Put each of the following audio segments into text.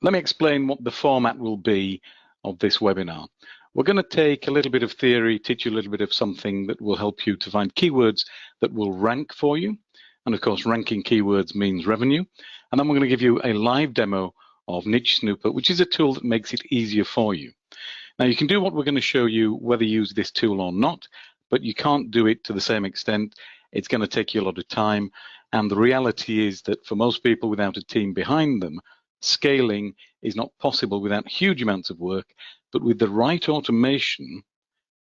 let me explain what the format will be of this webinar. We're going to take a little bit of theory, teach you a little bit of something that will help you to find keywords that will rank for you. And of course, ranking keywords means revenue. And then we're going to give you a live demo of Niche Snooper, which is a tool that makes it easier for you. Now, you can do what we're going to show you whether you use this tool or not, but you can't do it to the same extent. It's going to take you a lot of time. And the reality is that for most people without a team behind them, scaling is not possible without huge amounts of work, but with the right automation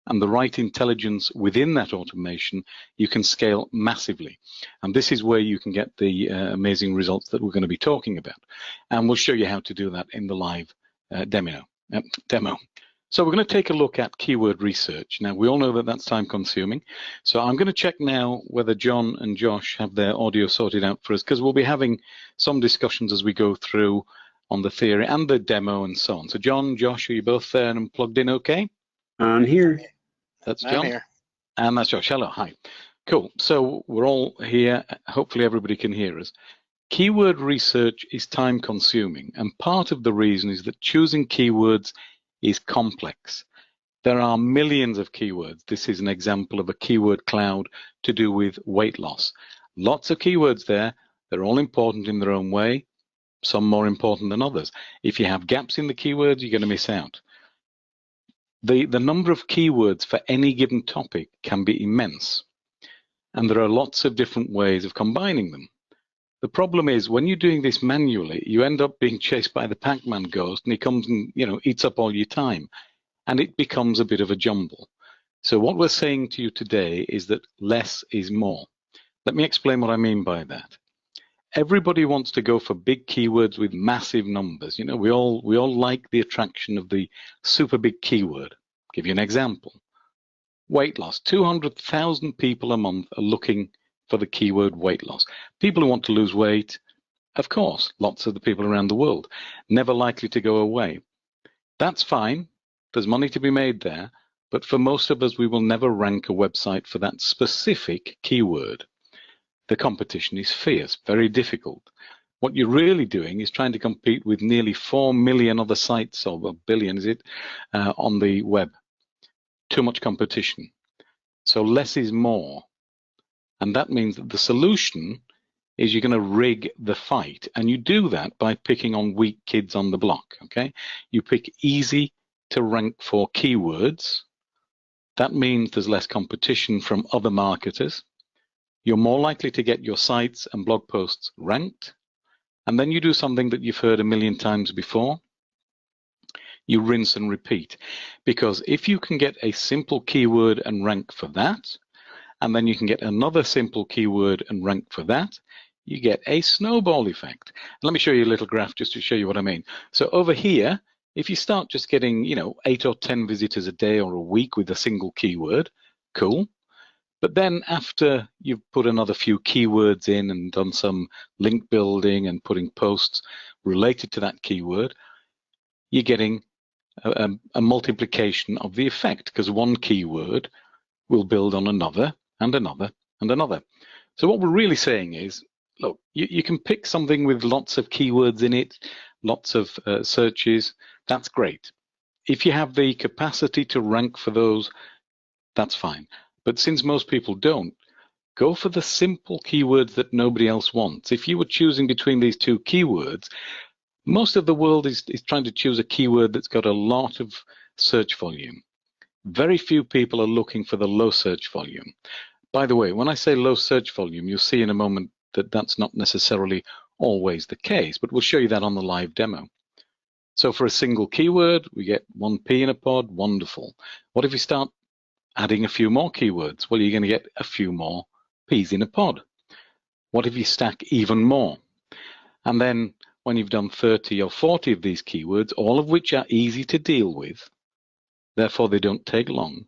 and the right intelligence within that automation, you can scale massively. And this is where you can get the amazing results that we're going to be talking about. And we'll show you how to do that in the live demo. So we're going to take a look at keyword research. Now, we all know that that's time consuming. So I'm going to check now whether John and Josh have their audio sorted out for us, because we'll be having some discussions as we go through on the theory and the demo and so on. So John, Josh, are you both there and plugged in okay? I'm here. That's John. I'm here. And that's Josh. Hello, hi. Cool. So we're all here. Hopefully everybody can hear us. Keyword research is time consuming, and part of the reason is that choosing keywords is complex. There are millions of keywords. This is an example of a keyword cloud to do with weight loss. Lots of keywords there. They're all important in their own way, some more important than others. If you have gaps in the keywords, you're going to miss out. The number of keywords for any given topic can be immense, and there are lots of different ways of combining them. The problem is when you're doing this manually, you end up being chased by the Pac-Man ghost, and he comes and eats up all your time, and it becomes a bit of a jumble. So what we're saying to you today is that less is more. Let me explain what I mean by that. Everybody wants to go for big keywords with massive numbers. We all like the attraction of the super big keyword. I'll give you an example. Weight loss. 200,000 people a month are looking for the keyword weight loss. People who want to lose weight, of course, lots of the people around the world, never likely to go away. That's fine. There's money to be made there. But for most of us, we will never rank a website for that specific keyword. The competition is fierce, very difficult. What you're really doing is trying to compete with nearly 4 million other sites, or a billion, is it, on the web. Too much competition. So less is more. And that means that the solution is you're going to rig the fight. And you do that by picking on weak kids on the block, okay? You pick easy to rank for keywords. That means there's less competition from other marketers. You're more likely to get your sites and blog posts ranked. And then you do something that you've heard a million times before. You rinse and repeat. Because if you can get a simple keyword and rank for that, and then you can get another simple keyword and rank for that, you get a snowball effect. Let me show you a little graph just to show you what I mean. So over here, if you start just getting 8 or 10 visitors a day or a week with a single keyword, cool. But then after you've put another few keywords in and done some link building and putting posts related to that keyword, you're getting a multiplication of the effect, because one keyword will build on another and another and another. So what we're really saying is, look, you can pick something with lots of keywords in it, lots of searches, that's great. If you have the capacity to rank for those, that's fine. But since most people don't, go for the simple keywords that nobody else wants. If you were choosing between these two keywords, most of the world is trying to choose a keyword that's got a lot of search volume. Very few people are looking for the low search volume. By the way, when I say low search volume, you'll see in a moment that that's not necessarily always the case, but we'll show you that on the live demo. So for a single keyword, we get 1p in a pod, wonderful. What if you start adding a few more keywords? Well, you're going to get a few more p's in a pod. What if you stack even more? And then when you've done 30 or 40 of these keywords, all of which are easy to deal with, therefore they don't take long,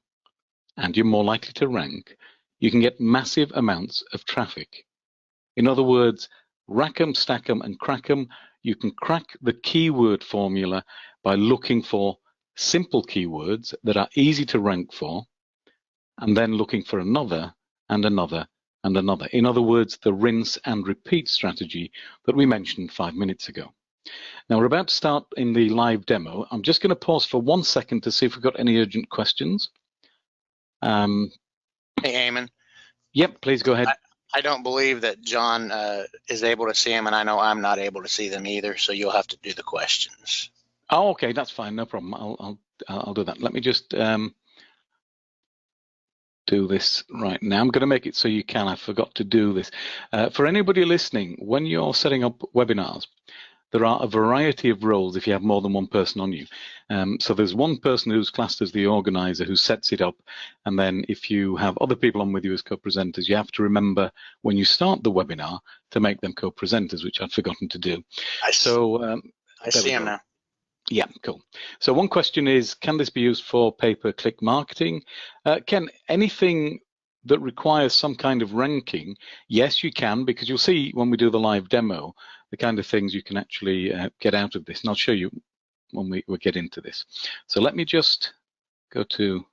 and you're more likely to rank, you can get massive amounts of traffic. In other words, rack 'em, stack 'em, and crack 'em. You can crack the keyword formula by looking for simple keywords that are easy to rank for, and then looking for another and another and another. In other words, the rinse and repeat strategy that we mentioned 5 minutes ago. Now we're about to start in the live demo. I'm just going to pause for 1 second to see if we've got any urgent questions. Hey, Eamon. Yep, please go ahead. I don't believe that John is able to see them, and I know I'm not able to see them either, so you'll have to do the questions. Oh, okay, that's fine, no problem. I'll do that. Let me just do this right now. I'm going to make it so you can. I forgot to do this. For anybody listening, when you're setting up webinars, there are a variety of roles if you have more than one person on you. So there's one person who's classed as the organizer who sets it up. And then if you have other people on with you as co-presenters, you have to remember when you start the webinar to make them co-presenters, which I'd forgotten to do. I see them now. Yeah, cool. So one question is, can this be used for pay-per-click marketing? Ken, anything that requires some kind of ranking, yes, you can, because you'll see when we do the live demo, the kind of things you can actually get out of this. And I'll show you when we get into this. So let me just go to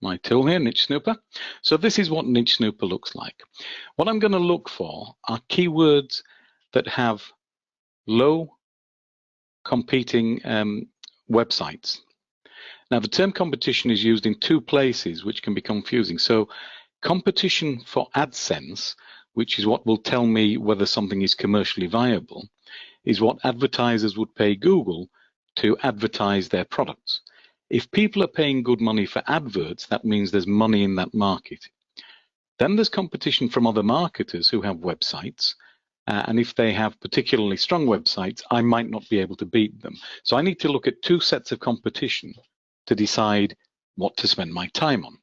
my tool here, Niche Snooper. So this is what Niche Snooper looks like. What I'm going to look for are keywords that have low competing websites. Now, the term competition is used in two places, which can be confusing. So competition for AdSense, which is what will tell me whether something is commercially viable, is what advertisers would pay Google to advertise their products. If people are paying good money for adverts, that means there's money in that market. Then there's competition from other marketers who have websites, and if they have particularly strong websites, I might not be able to beat them. So I need to look at two sets of competition to decide what to spend my time on.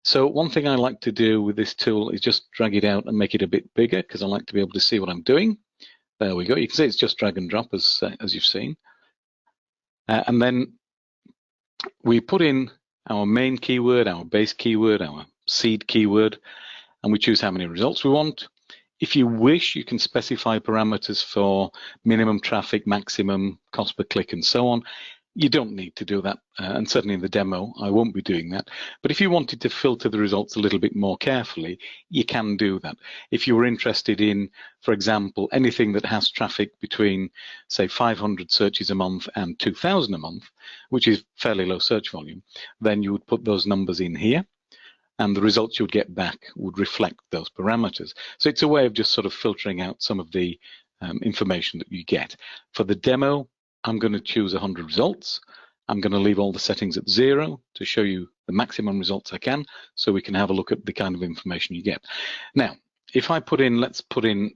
So one thing I like to do with this tool is just drag it out and make it a bit bigger, because I like to be able to see what I'm doing. There we go. You can see it's just drag and drop as you've seen. And then we put in our main keyword, our base keyword, our seed keyword, and we choose how many results we want. If you wish, you can specify parameters for minimum traffic, maximum cost per click, and so on. You don't need to do that, and certainly in the demo, I won't be doing that. But if you wanted to filter the results a little bit more carefully, you can do that. If you were interested in, for example, anything that has traffic between, say, 500 searches a month and 2,000 a month, which is fairly low search volume, then you would put those numbers in here, and the results you'd get back would reflect those parameters. So it's a way of just sort of filtering out some of the information that you get. For the demo, I'm going to choose 100 results. I'm going to leave all the settings at 0 to show you the maximum results I can, so we can have a look at the kind of information you get. Now, if I put in, let's put in,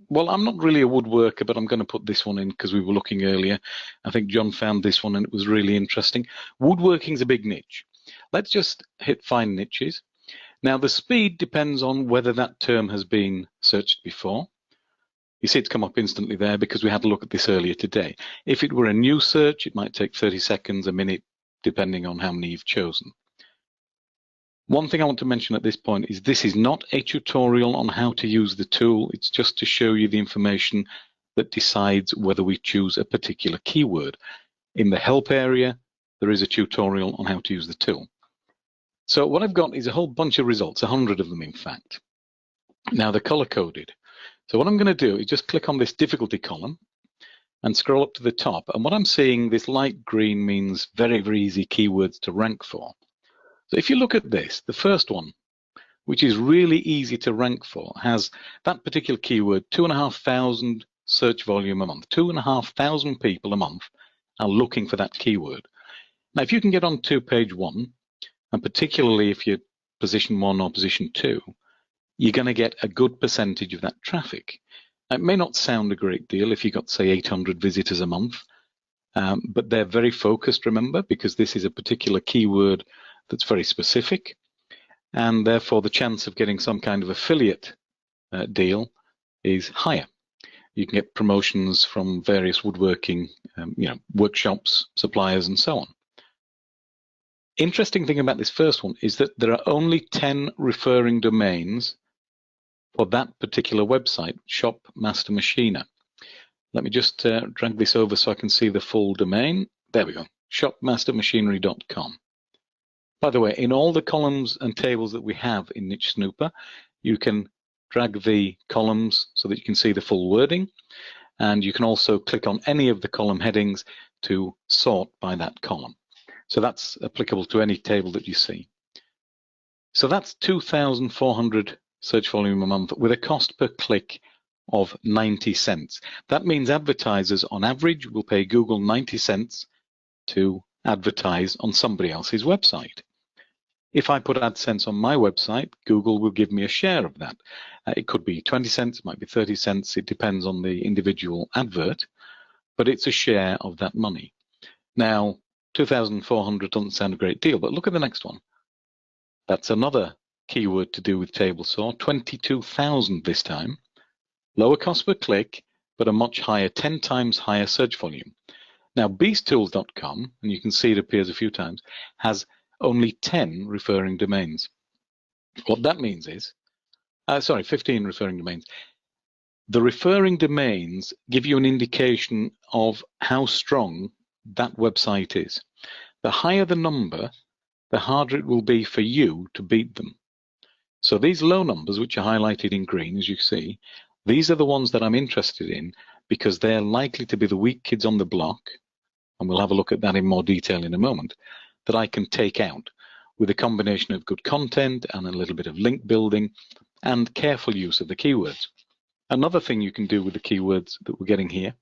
well, I'm not really a woodworker, but I'm going to put this one in because we were looking earlier. I think John found this one and it was really interesting. Woodworking's a big niche. Let's just hit find niches. Now, the speed depends on whether that term has been searched before. You see it's come up instantly there because we had a look at this earlier today. If it were a new search, it might take 30 seconds, a minute, depending on how many you've chosen. One thing I want to mention at this point is this is not a tutorial on how to use the tool. It's just to show you the information that decides whether we choose a particular keyword. In the help area, there is a tutorial on how to use the tool. So what I've got is a whole bunch of results, 100 of them in fact. Now they're color-coded. So what I'm going to do is just click on this difficulty column and scroll up to the top. And what I'm seeing, this light green means very, very easy keywords to rank for. So if you look at this, the first one, which is really easy to rank for, has that particular keyword, 2,500 search volume a month. 2,500 people a month are looking for that keyword. Now, if you can get on to page 1, and particularly if you're position 1 or position 2, you're going to get a good percentage of that traffic. It may not sound a great deal if you got, say, 800 visitors a month, but they're very focused, remember, because this is a particular keyword that's very specific, and therefore the chance of getting some kind of affiliate deal is higher. You can get promotions from various woodworking, workshops, suppliers, and so on. Interesting thing about this first one is that there are only 10 referring domains for that particular website, Shop Master Machiner. Let me just drag this over so I can see the full domain. There we go, shopmastermachinery.com. By the way, in all the columns and tables that we have in Niche Snooper, you can drag the columns so that you can see the full wording. And you can also click on any of the column headings to sort by that column. So that's applicable to any table that you see. So that's 2,400 search volume a month with a cost per click of 90 cents. That means advertisers on average will pay Google 90 cents to advertise on somebody else's website. If I put AdSense on my website, Google will give me a share of that. It could be 20 cents, it might be 30 cents, it depends on the individual advert, but it's a share of that money. Now, 2,400 doesn't sound a great deal, but look at the next one. That's another keyword to do with table saw, 22,000 this time. Lower cost per click, but a much higher, 10 times higher search volume. Now, beasttools.com, and you can see it appears a few times, has only 10 referring domains. What that means is, 15 referring domains. The referring domains give you an indication of how strong that website is. The higher the number, the harder it will be for you to beat them. So these low numbers, which are highlighted in green, as you see, these are the ones that I'm interested in because they're likely to be the weak kids on the block, and we'll have a look at that in more detail in a moment, that I can take out with a combination of good content and a little bit of link building and careful use of the keywords. Another thing you can do with the keywords that we're getting here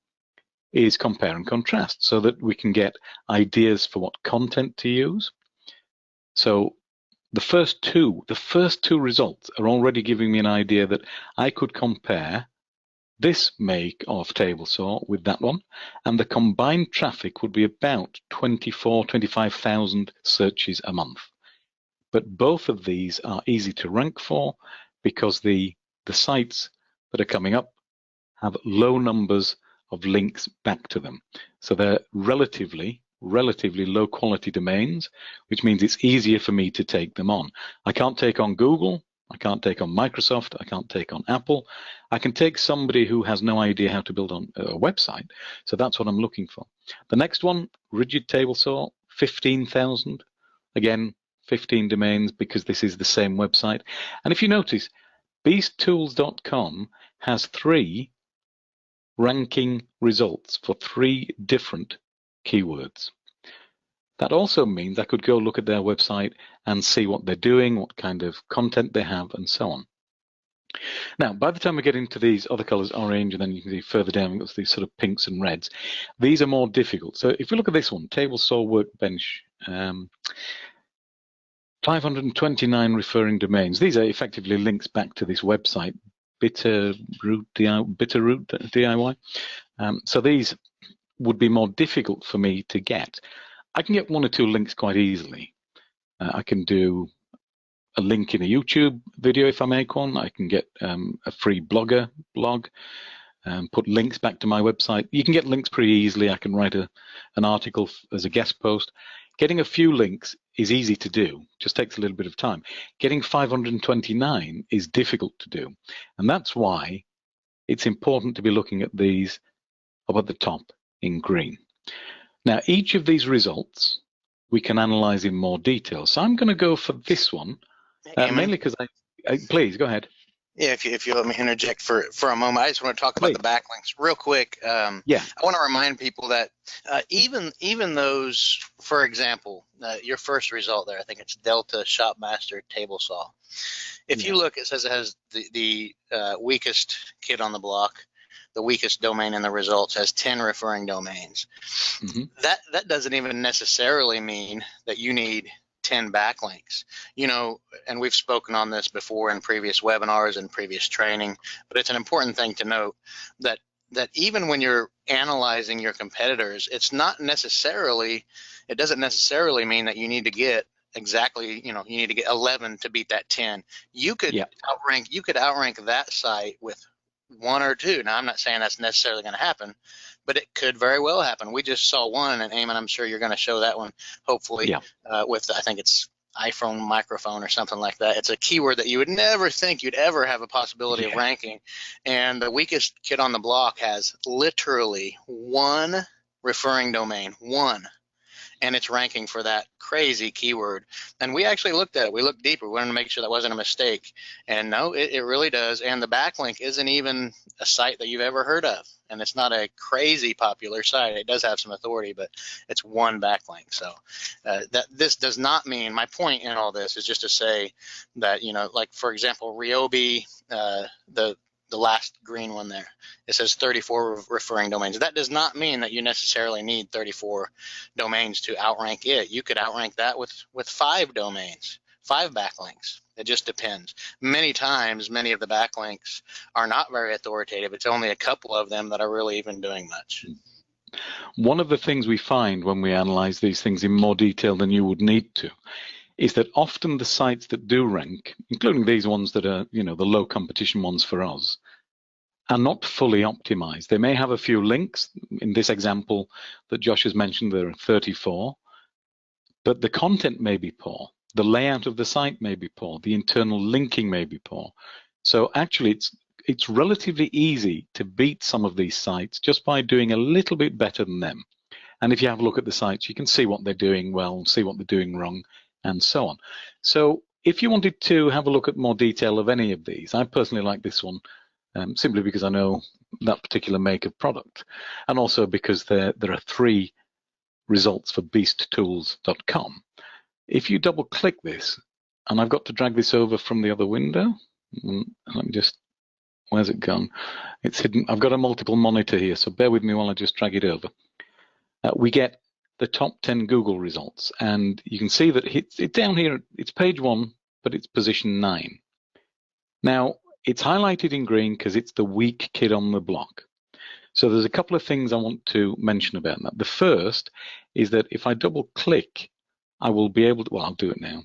is compare and contrast so that we can get ideas for what content to use. So the first two results are already giving me an idea that I could compare this make of table saw with that one, and the combined traffic would be about 25,000 searches a month. But both of these are easy to rank for because the sites that are coming up have low numbers of links back to them. So they're relatively low quality domains, which means it's easier for me to take them on. I can't take on Google, I can't take on Microsoft, I can't take on Apple. I can take somebody who has no idea how to build on a website. So that's what I'm looking for. The next one, rigid table saw, 15,000. Again, 15 domains because this is the same website. And if you notice, beasttools.com has 3 ranking results for 3 different keywords. That also means I could go look at their website and see what they're doing, what kind of content they have, and so on. Now, by the time we get into these other colors, orange, and then you can see further down, we've got these sort of pinks and reds. These are more difficult. So if we look at this one, table saw workbench, 529 referring domains. These are effectively links back to this website, Bitterroot DIY. So these would be more difficult for me to get. I can get 1 or 2 links quite easily. I can do a link in a YouTube video if I make one. I can get a free blogger blog, put links back to my website. You can get links pretty easily. I can write an article as a guest post. Getting a few links is easy to do, just takes a little bit of time. Getting 529 is difficult to do. And that's why it's important to be looking at these up at the top in green. Now, each of these results we can analyze in more detail. So I'm going to go for this one, mainly because please go ahead. Yeah, if you let me interject for a moment, I just want to talk about the backlinks real quick. Yeah. I want to remind people that even those, for example, your first result there, I think it's Delta Shopmaster Table Saw. If you look, it says it has the weakest kid on the block. The weakest domain in the results has 10 referring domains. Mm-hmm. That doesn't even necessarily mean that you need 10 backlinks, and we've spoken on this before in previous webinars and previous training, but it's an important thing to note that even when you're analyzing your competitors, it doesn't necessarily mean that you need to get exactly, you need to get 11 to beat that 10. You could outrank that site with 1 or 2. Now, I'm not saying that's necessarily going to happen, but it could very well happen. We just saw one, and Eamon, I'm sure you're going to show that one, hopefully, with, I think it's iPhone microphone or something like that. It's a keyword that you would never think you'd ever have a possibility of ranking. And the weakest kid on the block has literally 1 referring domain, 1. and it's ranking for that crazy keyword. And we actually looked at it. We looked deeper. We wanted to make sure that wasn't a mistake. And no, it really does. And the backlink isn't even a site that you've ever heard of. And it's not a crazy popular site. It does have some authority, but it's one backlink. So that this does not mean, my point in all this is just to say that, you know, like for example, Ryobi, the last green one there, it says 34 referring domains. That does not mean that you necessarily need 34 domains to outrank it. You could outrank that with 5 domains, 5 backlinks. It just depends. Many times, many of the backlinks are not very authoritative. It's only a couple of them that are really even doing much. One of the things we find when we analyze these things in more detail than you would need to is that often the sites that do rank, including these ones that are, you know, the low competition ones for us, are not fully optimized. They may have a few links. In this example that Josh has mentioned, there are 34, but the content may be poor. The layout of the site may be poor. The internal linking may be poor. So actually, it's relatively easy to beat some of these sites just by doing a little bit better than them. And if you have a look at the sites, you can see what they're doing well, see what they're doing wrong, and so on. So if you wanted to have a look at more detail of any of these, I personally like this one simply because I know that particular make of product, and also because there are 3 results for beasttools.com. If you double click this, and I've got to drag this over from the other window, let me just, where's it gone? It's hidden. I've got a multiple monitor here, so bear with me while I just drag it over. We get the top 10 Google results, and you can see that it's down here. It's page 1, but it's position 9. Now, it's highlighted in green because it's the weak kid on the block. So there's a couple of things I want to mention about that. The first is that if I double click, I will be able to, well, I'll do it now.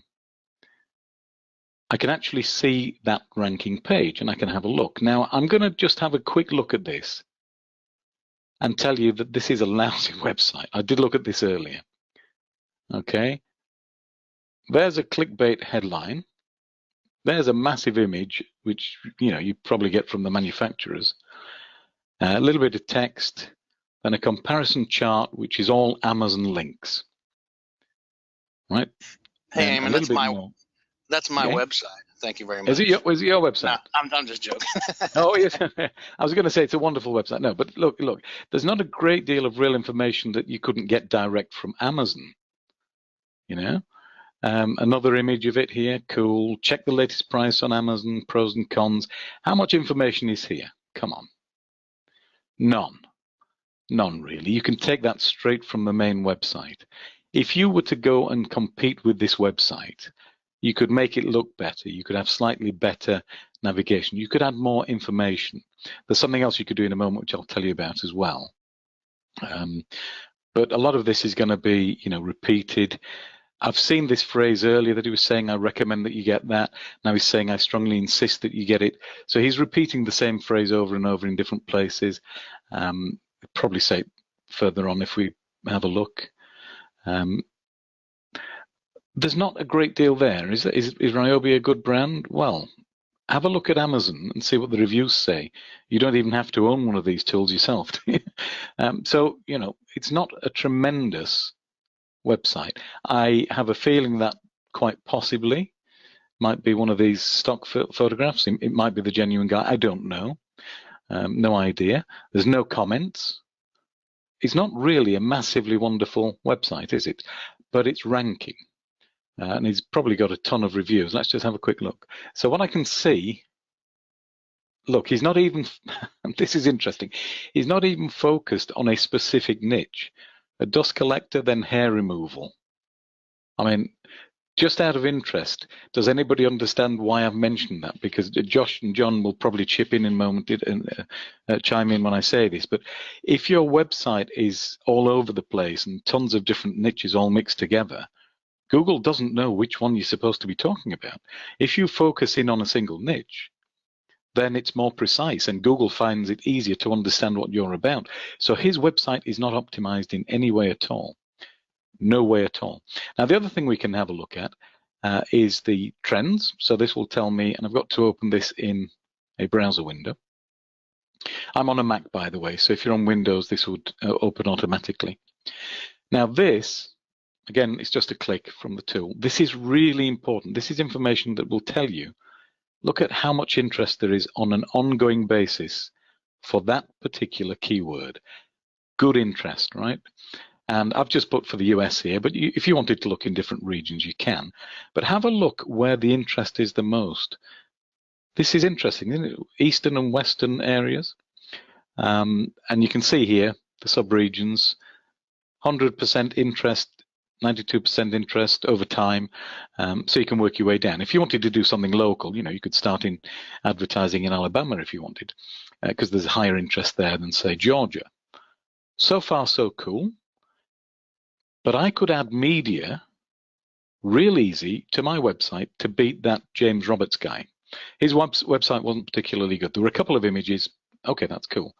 I can actually see that ranking page and I can have a look. Now, I'm going to just have a quick look at this and tell you that this is a lousy website. I did look at this earlier. Okay. There's a clickbait headline. There's a massive image, which, you know, you probably get from the manufacturers. A little bit of text, and a comparison chart, which is all Amazon links. Right? Hey, Eamon, that's my yeah. website. Thank you very much. Is it your website? No, I'm just joking. Oh, yes. I was going to say it's a wonderful website. No, but look, there's not a great deal of real information that you couldn't get direct from Amazon. You know? Another image of it here, cool. Check the latest price on Amazon, pros and cons. How much information is here? Come on. None really. You can take that straight from the main website. If you were to go and compete with this website, you could make it look better. You could have slightly better navigation. You could add more information. There's something else you could do in a moment, which I'll tell you about as well. But a lot of this is going to be, you know, repeated. I've seen this phrase earlier that he was saying, I recommend that you get that. Now he's saying, I strongly insist that you get it. So he's repeating the same phrase over and over in different places. Probably say it further on if we have a look. There's not a great deal there. Is Ryobi a good brand? Well, have a look at Amazon and see what the reviews say. You don't even have to own one of these tools yourself. So, you know, it's not a tremendous website. I have a feeling that quite possibly might be one of these stock photographs. It might be the genuine guy. I don't know. No idea. There's no comments. It's not really a massively wonderful website, is it? But it's ranking. And he's probably got a ton of reviews. Let's just have a quick look. So what I can see, look, he's not even, this is interesting, he's not even focused on a specific niche. A dust collector, then hair removal. I mean, just out of interest, does anybody understand why I've mentioned that? Because Josh and John will probably chip in a moment and chime in when I say this. But if your website is all over the place and tons of different niches all mixed together, Google doesn't know which one you're supposed to be talking about. If you focus in on a single niche, then it's more precise and Google finds it easier to understand what you're about. So his website is not optimized in any way at all. No way at all. Now, the other thing we can have a look at is the trends. So this will tell me, and I've got to open this in a browser window. I'm on a Mac, by the way, so if you're on Windows, this would open automatically. Now, this Again, it's just a click from the tool. This is really important. This is information that will tell you, look at how much interest there is on an ongoing basis for that particular keyword. Good interest, right? And I've just put for the US here, but if you wanted to look in different regions, you can. But have a look where the interest is the most. This is interesting, isn't it? Eastern and Western areas. And you can see here the sub-regions, 100% interest, 92% interest over time. So you can work your way down. If you wanted to do something local, you could start in advertising in Alabama if you wanted, because there's higher interest there than, say, Georgia. So far, so cool. But I could add media real easy to my website to beat that James Roberts guy. His website wasn't particularly good. There were a couple of images. Okay, that's cool.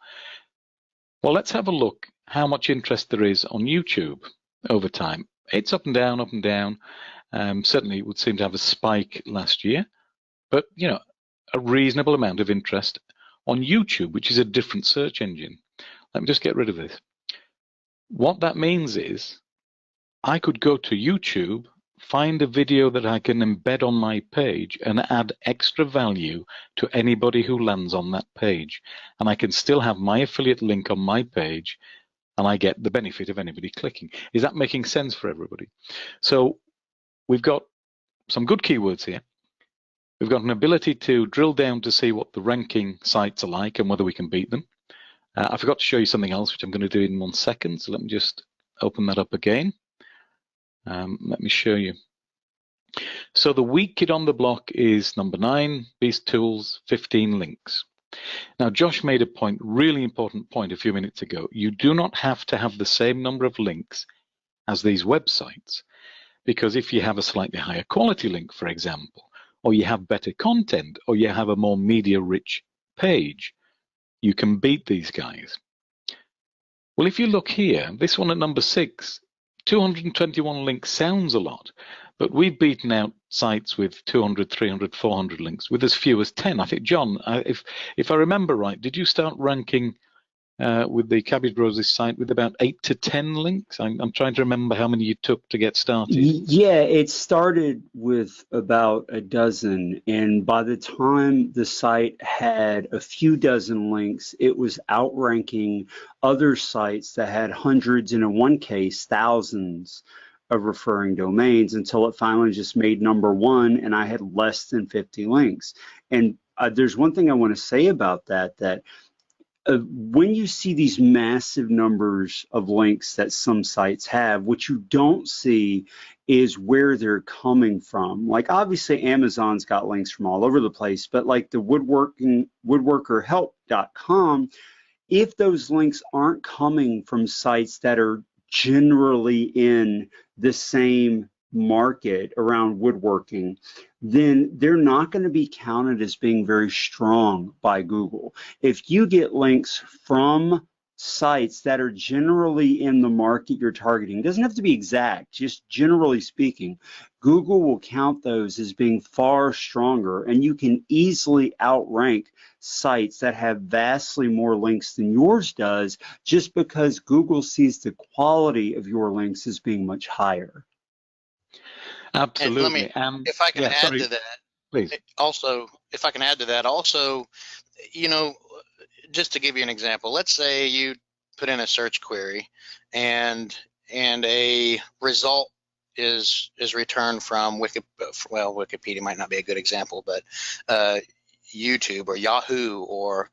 Well, let's have a look how much interest there is on YouTube over time. It's up and down, up and down. Certainly it would seem to have a spike last year, but a reasonable amount of interest on YouTube, which is a different search engine. Let me just get rid of this. What that means is I could go to YouTube, find a video that I can embed on my page and add extra value to anybody who lands on that page. And I can still have my affiliate link on my page and I get the benefit of anybody clicking. Is that making sense for everybody? So we've got some good keywords here. We've got an ability to drill down to see what the ranking sites are like and whether we can beat them. I forgot to show you something else, which I'm going to do in 1 second. So let me just open that up again. Let me show you. So the weak kid on the block is number 9, Beast Tools, 15 links. Now, Josh made a point, really important point a few minutes ago. You do not have to have the same number of links as these websites, because if you have a slightly higher quality link, for example, or you have better content, or you have a more media-rich page, you can beat these guys. Well, if you look here, this one at number 6, 221 links sounds a lot, but we've beaten out sites with 200, 300, 400 links with as few as 10. I think, John, if I remember right, did you start ranking with the Cabbage Roses site with about 8 to 10 links? I'm trying to remember how many you took to get started. Yeah, it started with about a dozen, and by the time the site had a few dozen links, it was outranking other sites that had hundreds, and in one case, thousands of referring domains, until it finally just made number 1, and I had less than 50 links. And there's one thing I want to say about that, when you see these massive numbers of links that some sites have, what you don't see is where they're coming from. Like, obviously Amazon's got links from all over the place, but like the woodworkerhelp.com, if those links aren't coming from sites that are generally in the same market around woodworking, then they're not going to be counted as being very strong by Google. If you get links from sites that are generally in the market you're targeting, it doesn't have to be exact, just generally speaking, Google will count those as being far stronger, and you can easily outrank sites that have vastly more links than yours does, just because Google sees the quality of your links as being much higher. Absolutely. And if I can add to that, please. Also, if I can add to that, also, just to give you an example, let's say you put in a search query and a result is returned from Wikipedia might not be a good example, but YouTube or Yahoo or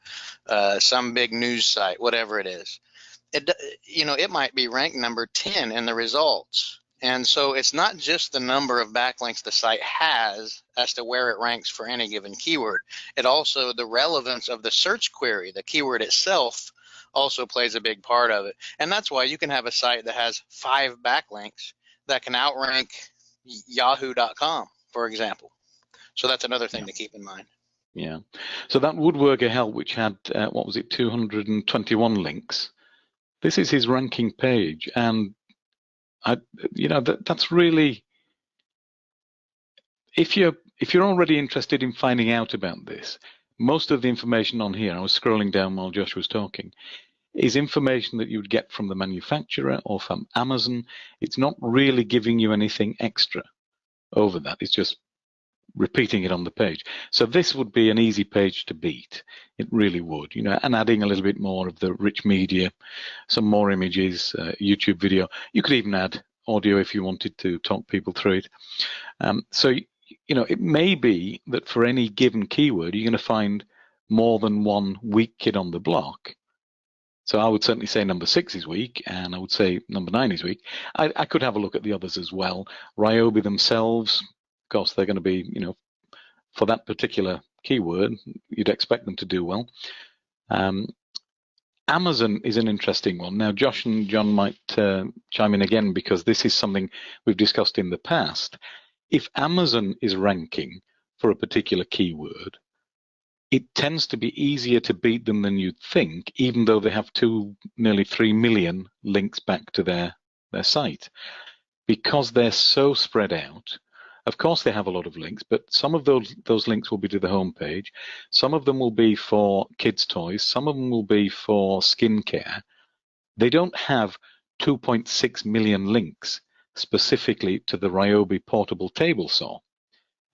some big news site, whatever it is. It might be ranked number 10 in the results. And so it's not just the number of backlinks the site has as to where it ranks for any given keyword. It also, the relevance of the search query, the keyword itself, also plays a big part of it. And that's why you can have a site that has 5 backlinks that can outrank yahoo.com, for example. So that's another thing to keep in mind. Yeah. So that Woodworker Help, which had, 221 links, this is his ranking page. And that's really, if you're already interested in finding out about this, most of the information on here, I was scrolling down while Josh was talking, is information that you would get from the manufacturer or from Amazon. It's not really giving you anything extra over that. It's just repeating it on the page. So this would be an easy page to beat. It really would, you know, and adding a little bit more of the rich media, some more images, YouTube video. You could even add audio if you wanted to talk people through it. So, you know, it may be that for any given keyword, you're going to find more than one weak kid on the block. So I would certainly say number 6 is weak, and I would say number 9 is weak. I could have a look at the others as well. Ryobi themselves, of course, they're going to be, you know, for that particular keyword, you'd expect them to do well. Amazon is an interesting one. Now, Josh and John might chime in again, because this is something we've discussed in the past. If Amazon is ranking for a particular keyword, it tends to be easier to beat them than you'd think, even though they have nearly 3 million links back to their site, because they're so spread out. Of course, they have a lot of links, but some of those links will be to the homepage. Some of them will be for kids' toys. Some of them will be for skincare. They don't have 2.6 million links specifically to the Ryobi portable table saw.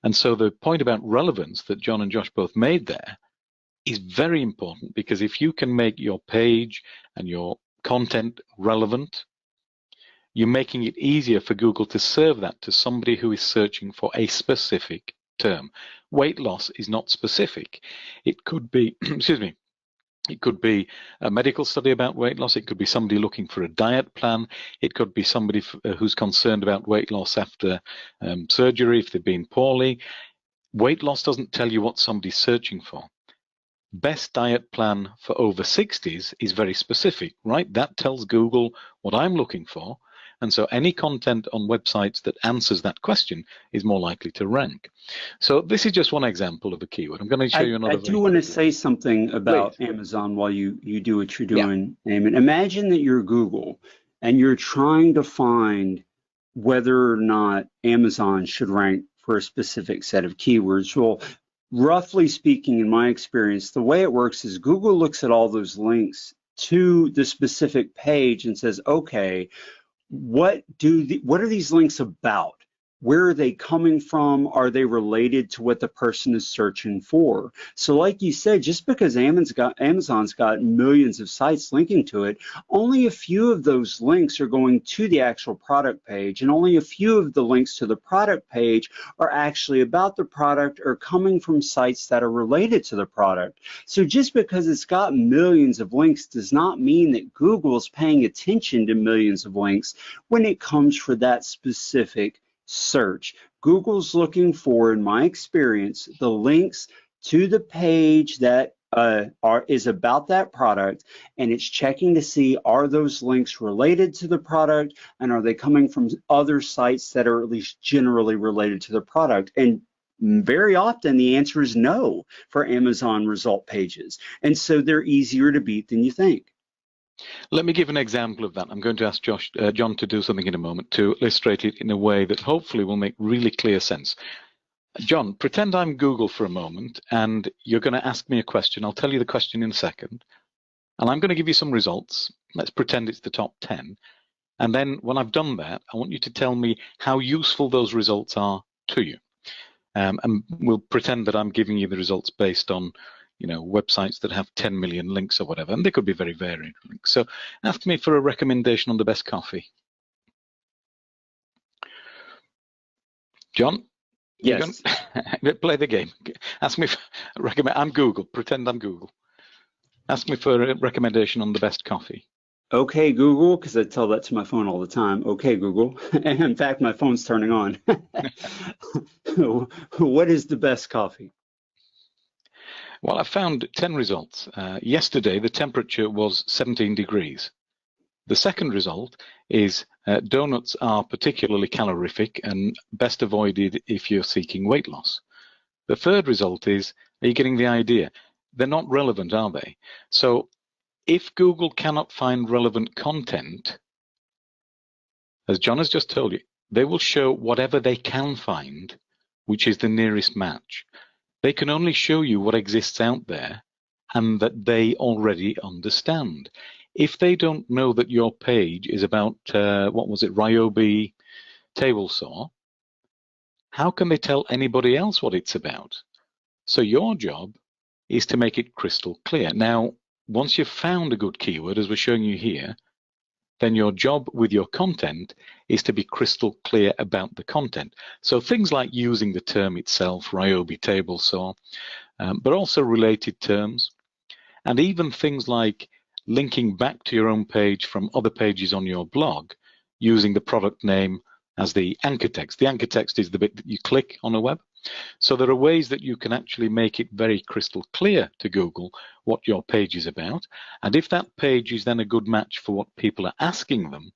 And so the point about relevance that John and Josh both made there is very important, because if you can make your page and your content relevant, you're making it easier for Google to serve that to somebody who is searching for a specific term. Weight loss is not specific. It could be, excuse me, it could be a medical study about weight loss. It could be somebody looking for a diet plan. It could be somebody who's concerned about weight loss after surgery if they've been poorly. Weight loss doesn't tell you what somebody's searching for. Best diet plan for over 60s is very specific, right? That tells Google what I'm looking for. And so any content on websites that answers that question is more likely to rank. So this is just one example of a keyword. I'm going to show you another. I do want to say something about Amazon while you do what you're doing, Eamon. Imagine that you're Google and you're trying to find whether or not Amazon should rank for a specific set of keywords. Well, roughly speaking, in my experience, the way it works is Google looks at all those links to the specific page and says, okay, what are these links about? Where are they coming from? Are they related to what the person is searching for? So like you said, just because Amazon's got millions of sites linking to it, only a few of those links are going to the actual product page, and only a few of the links to the product page are actually about the product or coming from sites that are related to the product. So just because it's got millions of links does not mean that Google is paying attention to millions of links when it comes for that specific search. Google's looking for, in my experience, the links to the page that is about that product, and it's checking to see, are those links related to the product, and are they coming from other sites that are at least generally related to the product? And very often the answer is no for Amazon result pages, and so they're easier to beat than you think. Let me give an example of that. I'm going to ask John to do something in a moment to illustrate it in a way that hopefully will make really clear sense. John, pretend I'm Google for a moment, and you're going to ask me a question. I'll tell you the question in a second, and I'm going to give you some results. Let's pretend it's the top 10. And then when I've done that, I want you to tell me how useful those results are to you. And we'll pretend that I'm giving you the results based on, you know, websites that have 10 million links or whatever, and they could be very varied links. So ask me for a recommendation on the best coffee. John? Yes. Play the game. Ask me for I'm Google. Pretend I'm Google. Ask me for a recommendation on the best coffee. Okay, Google, because I tell that to my phone all the time. Okay, Google. And in fact, my phone's turning on. What is the best coffee? Well, I found 10 results. Yesterday, the temperature was 17 degrees. The second result is donuts are particularly calorific and best avoided if you're seeking weight loss. The third result is, are you getting the idea? They're not relevant, are they? So if Google cannot find relevant content, as John has just told you, they will show whatever they can find, which is the nearest match. They can only show you what exists out there and that they already understand. if they don't know that your page is about, what was it, Ryobi table saw, how can they tell anybody else what it's about? So your job is to make it crystal clear. Now, once you've found a good keyword, as we're showing you here, then your job with your content is to be crystal clear about the content. So things like using the term itself, Ryobi table saw, but also related terms, and even things like linking back to your own page from other pages on your blog using the product name as the anchor text. The anchor text is the bit that you click on a web. So there are ways that you can actually make it very crystal clear to Google what your page is about. And if that page is then a good match for what people are asking them,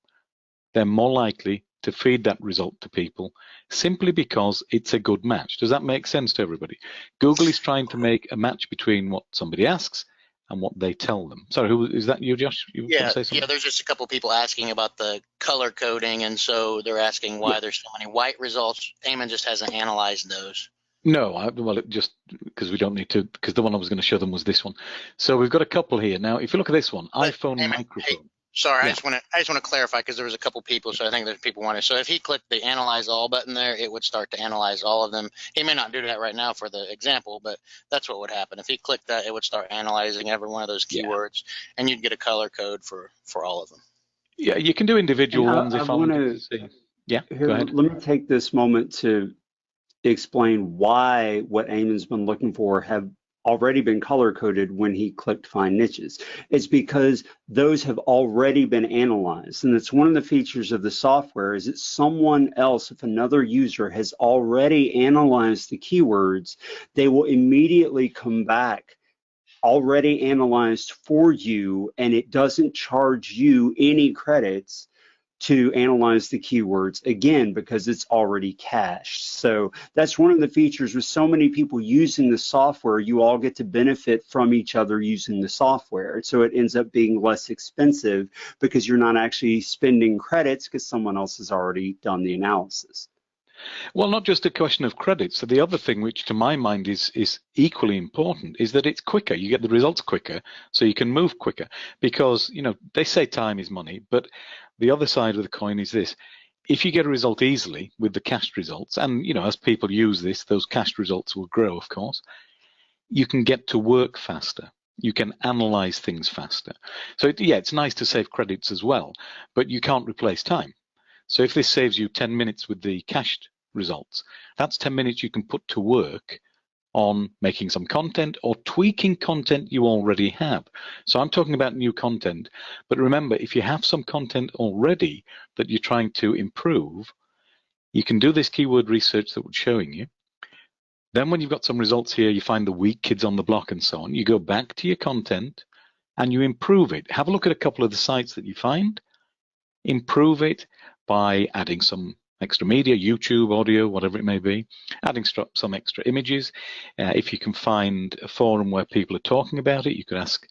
they're more likely to feed that result to people simply because it's a good match. Does that make sense to everybody? Google is trying to make a match between what somebody asks and what they tell them. Sorry, who is that? You, Josh? You want to say something? Yeah. There's just a couple people asking about the color coding, and so they're asking why there's so many white results. Eamon just hasn't analyzed those. No, well, it just because we don't need to, because the one I was going to show them was this one. So we've got a couple here. Now, if you look at this one, iPhone Eamon, microphone. Hey, sorry, Yeah. I just want to clarify because there was a couple people, so I think there's people wanting. So if he clicked the Analyze All button there, it would start to analyze all of them. He may not do that right now for the example, but that's what would happen. If he clicked that, it would start analyzing every one of those keywords, and you'd get a color code for all of them. Yeah, you can do individual ones if I want to see. Yeah, Here, go ahead. let me take this moment to explain why what Eamon's been looking for have already been color coded when he clicked find niches. It's because those have already been analyzed, and it's one of the features of the software is that someone else, if another user has already analyzed the keywords, they will immediately come back already analyzed for you, and it doesn't charge you any credits to analyze the keywords again because it's already cached. So that's one of the features with so many people using the software. You all get to benefit from each other using the software. So it ends up being less expensive because you're not actually spending credits because someone else has already done the analysis. Well, not just a question of credits. So the other thing, which to my mind is equally important, is that it's quicker. You get the results quicker, so you can move quicker. Because, you know, they say time is money, but the other side of the coin is this. If you get a result easily with the cached results, and, you know, as people use this, those cached results will grow, of course, you can get to work faster. You can analyze things faster. So, yeah, it's nice to save credits as well, but you can't replace time. So if this saves you 10 minutes with the cached results, that's 10 minutes you can put to work on making some content or tweaking content you already have. So I'm talking about new content, but remember, if you have some content already that you're trying to improve, you can do this keyword research that we're showing you. Then when you've got some results here, you find the weak kids on the block and so on, you go back to your content and you improve it. Have a look at a couple of the sites that you find, improve it by adding some extra media, YouTube, audio, whatever it may be, adding some extra images. If you can find a forum where people are talking about it, you could ask,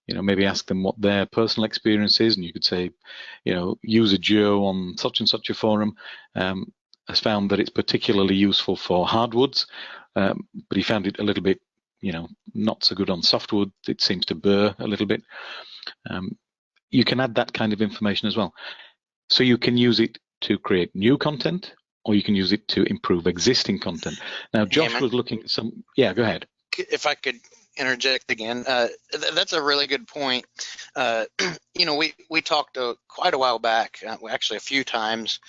you know, maybe ask them what their personal experience is, and you could say, you know, user Joe on such and such a forum has found that it's particularly useful for hardwoods, but he found it a little bit, you know, not so good on softwood. It seems to burr a little bit. You can add that kind of information as well. So you can use it to create new content, or you can use it to improve existing content. Now, Josh was looking at some, yeah, go ahead. If I could interject again, that's a really good point. You know, we talked quite a while back, actually a few times,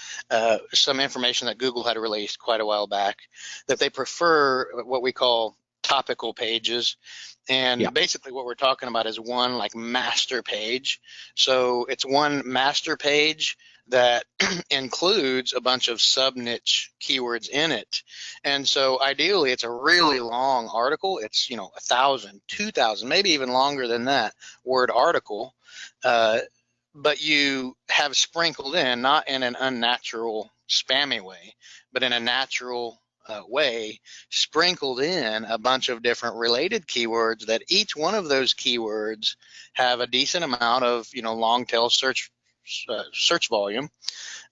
some information that Google had released quite a while back, that they prefer what we call topical pages. And basically what we're talking about is one like master page. So it's one master page that includes a bunch of sub-niche keywords in it. And so ideally it's a really long article. It's, you know, 1,000, 2,000, maybe even longer than that word article. But you have sprinkled in, not in an unnatural spammy way, but in a natural way, sprinkled in a bunch of different related keywords that each one of those keywords have a decent amount of, you know, long tail search volume,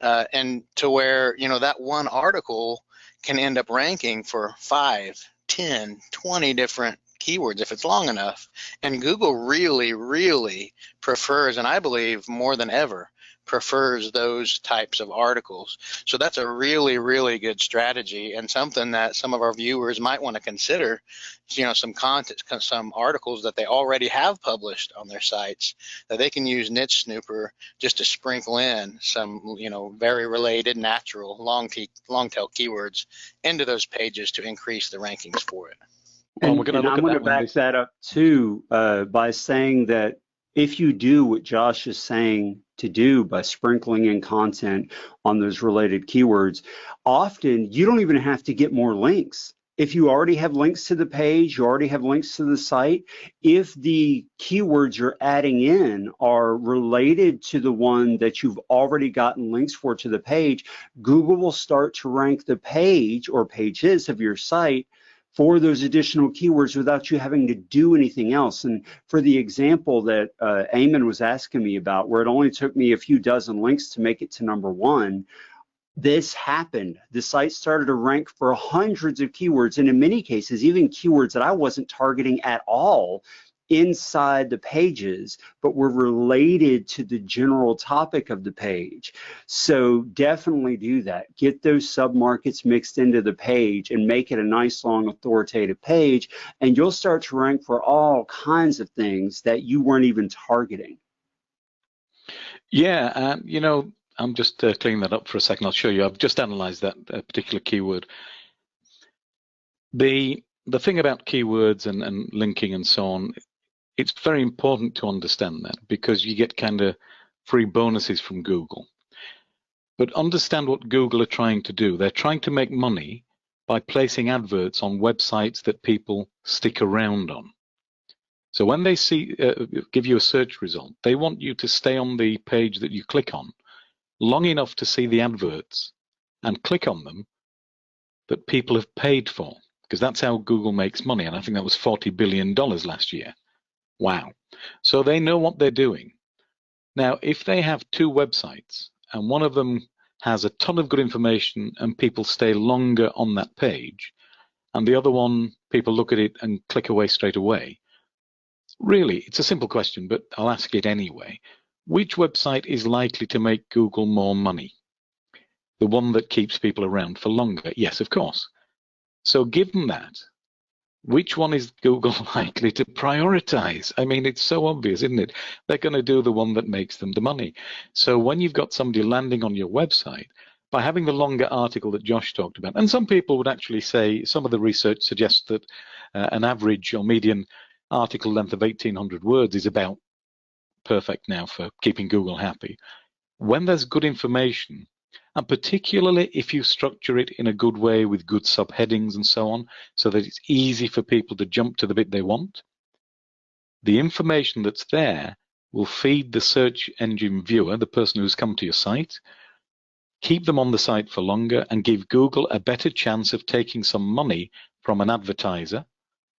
and to where, you know, that one article can end up ranking for 5, 10, 20 different keywords if it's long enough. And Google really, really prefers, and I believe more than ever, prefers those types of articles. So that's a really, really good strategy, and something that some of our viewers might want to consider. You know, some content, some articles that they already have published on their sites that they can use Niche Snooper just to sprinkle in some, you know, very related, natural, long tail keywords into those pages to increase the rankings for it. Well, we're going to look I'm at going to that back that up too by saying that if you do what Josh is saying to do by sprinkling in content on those related keywords, often you don't even have to get more links. If you already have links to the page, you already have links to the site, if the keywords you're adding in are related to the one that you've already gotten links for to the page, Google will start to rank the page or pages of your site for those additional keywords without you having to do anything else. And for the example that Eamon was asking me about, where it only took me a few dozen links to make it to #1, this happened. The site started to rank for hundreds of keywords, and in many cases, even keywords that I wasn't targeting at all inside the pages, but were related to the general topic of the page. So definitely do that. Get those submarkets mixed into the page and make it a nice, long, authoritative page, and you'll start to rank for all kinds of things that you weren't even targeting. Yeah, you know, I'm just cleaning that up for a second. I'll show you. I've just analyzed that particular keyword. The thing about keywords and linking and so on, it's very important to understand that, because you get kind of free bonuses from Google. But understand what Google are trying to do. They're trying to make money by placing adverts on websites that people stick around on. So when they give you a search result, they want you to stay on the page that you click on long enough to see the adverts and click on them that people have paid for, because that's how Google makes money. And I think that was $40 billion last year. Wow. So they know what they're doing. Now, if they have two websites and one of them has a ton of good information and people stay longer on that page, and the other one, people look at it and click away straight away, really, it's a simple question, but I'll ask it anyway. Which website is likely to make Google more money? The one that keeps people around for longer? Yes, of course. So given that, which one is Google likely to prioritize? I mean, it's so obvious, isn't it? They're going to do the one that makes them the money. So when you've got somebody landing on your website, by having the longer article that Josh talked about, and some people would actually say, some of the research suggests that an average or median article length of 1,800 words is about perfect now for keeping Google happy. When there's good information, and particularly if you structure it in a good way with good subheadings and so on, so that it's easy for people to jump to the bit they want, the information that's there will feed the search engine viewer, the person who's come to your site, keep them on the site for longer, and give Google a better chance of taking some money from an advertiser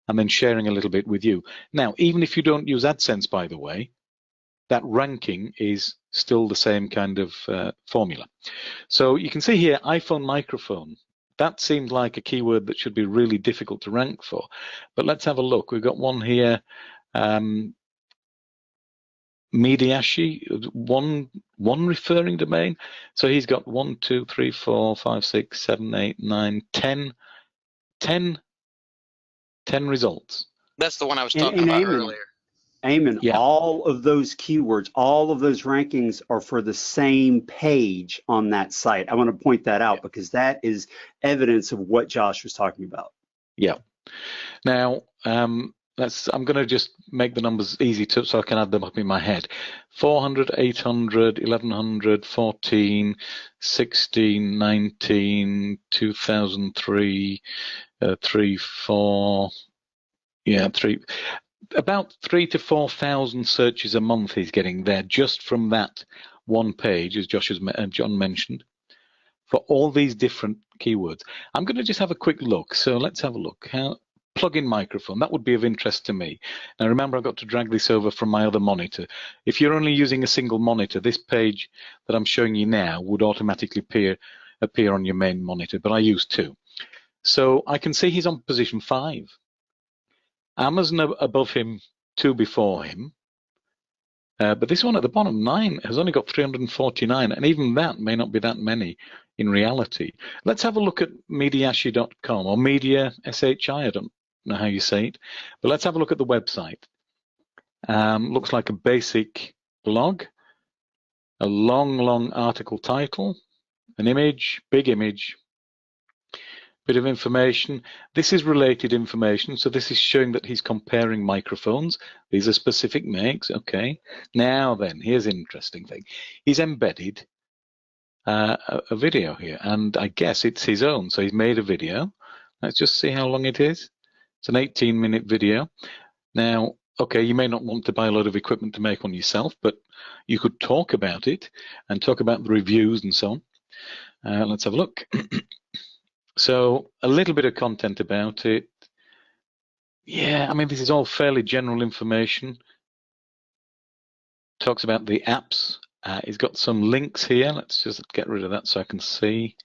and then sharing a little bit with you. Now, even if you don't use AdSense, by the way, that ranking is still the same kind of formula. So you can see here, iPhone microphone. That seems like a keyword that should be really difficult to rank for. But let's have a look. We've got one here, Mediashi, one referring domain. So he's got 1, 2, 3, 4, 5, 6, 7, 8, 9, 10 results. That's the one I was talking about earlier. Eamon, yeah. All of those keywords, all of those rankings are for the same page on that site. I want to point that out because that is evidence of what Josh was talking about. Yeah. Now, I'm going to just make the numbers easy so I can add them up in my head. 400, 800, 1100, 14, 16, 19, 2003, 3, 4, yeah, 3. About 3,000 to 4,000 searches a month he's getting there just from that one page, as John mentioned, for all these different keywords. I'm going to just have a quick look. So let's have a look. Plug-in microphone, that would be of interest to me. Now remember, I've got to drag this over from my other monitor. If you're only using a single monitor, this page that I'm showing you now would automatically appear on your main monitor, but I use two. So I can see he's on position 5. Amazon above him, 2 before him. But this one at the bottom, 9, has only got 349, and even that may not be that many in reality. Let's have a look at mediashi.com or Media SHI. I don't know how you say it, but let's have a look at the website. Looks like a basic blog, a long article title, an image, big image, bit of information. This is related information, so this is showing that he's comparing microphones. These are specific makes. Okay, now then, here's an interesting thing. He's embedded a video here, and I guess it's his own, so he's made a video. Let's just see how long it is. It's an 18-minute video. Now, okay, you may not want to buy a lot of equipment to make one yourself, but you could talk about it and talk about the reviews and so on. Let's have a look. So a little bit of content about it. Yeah, I mean, this is all fairly general information. Talks about the apps. He's got some links here. Let's just get rid of that so I can see.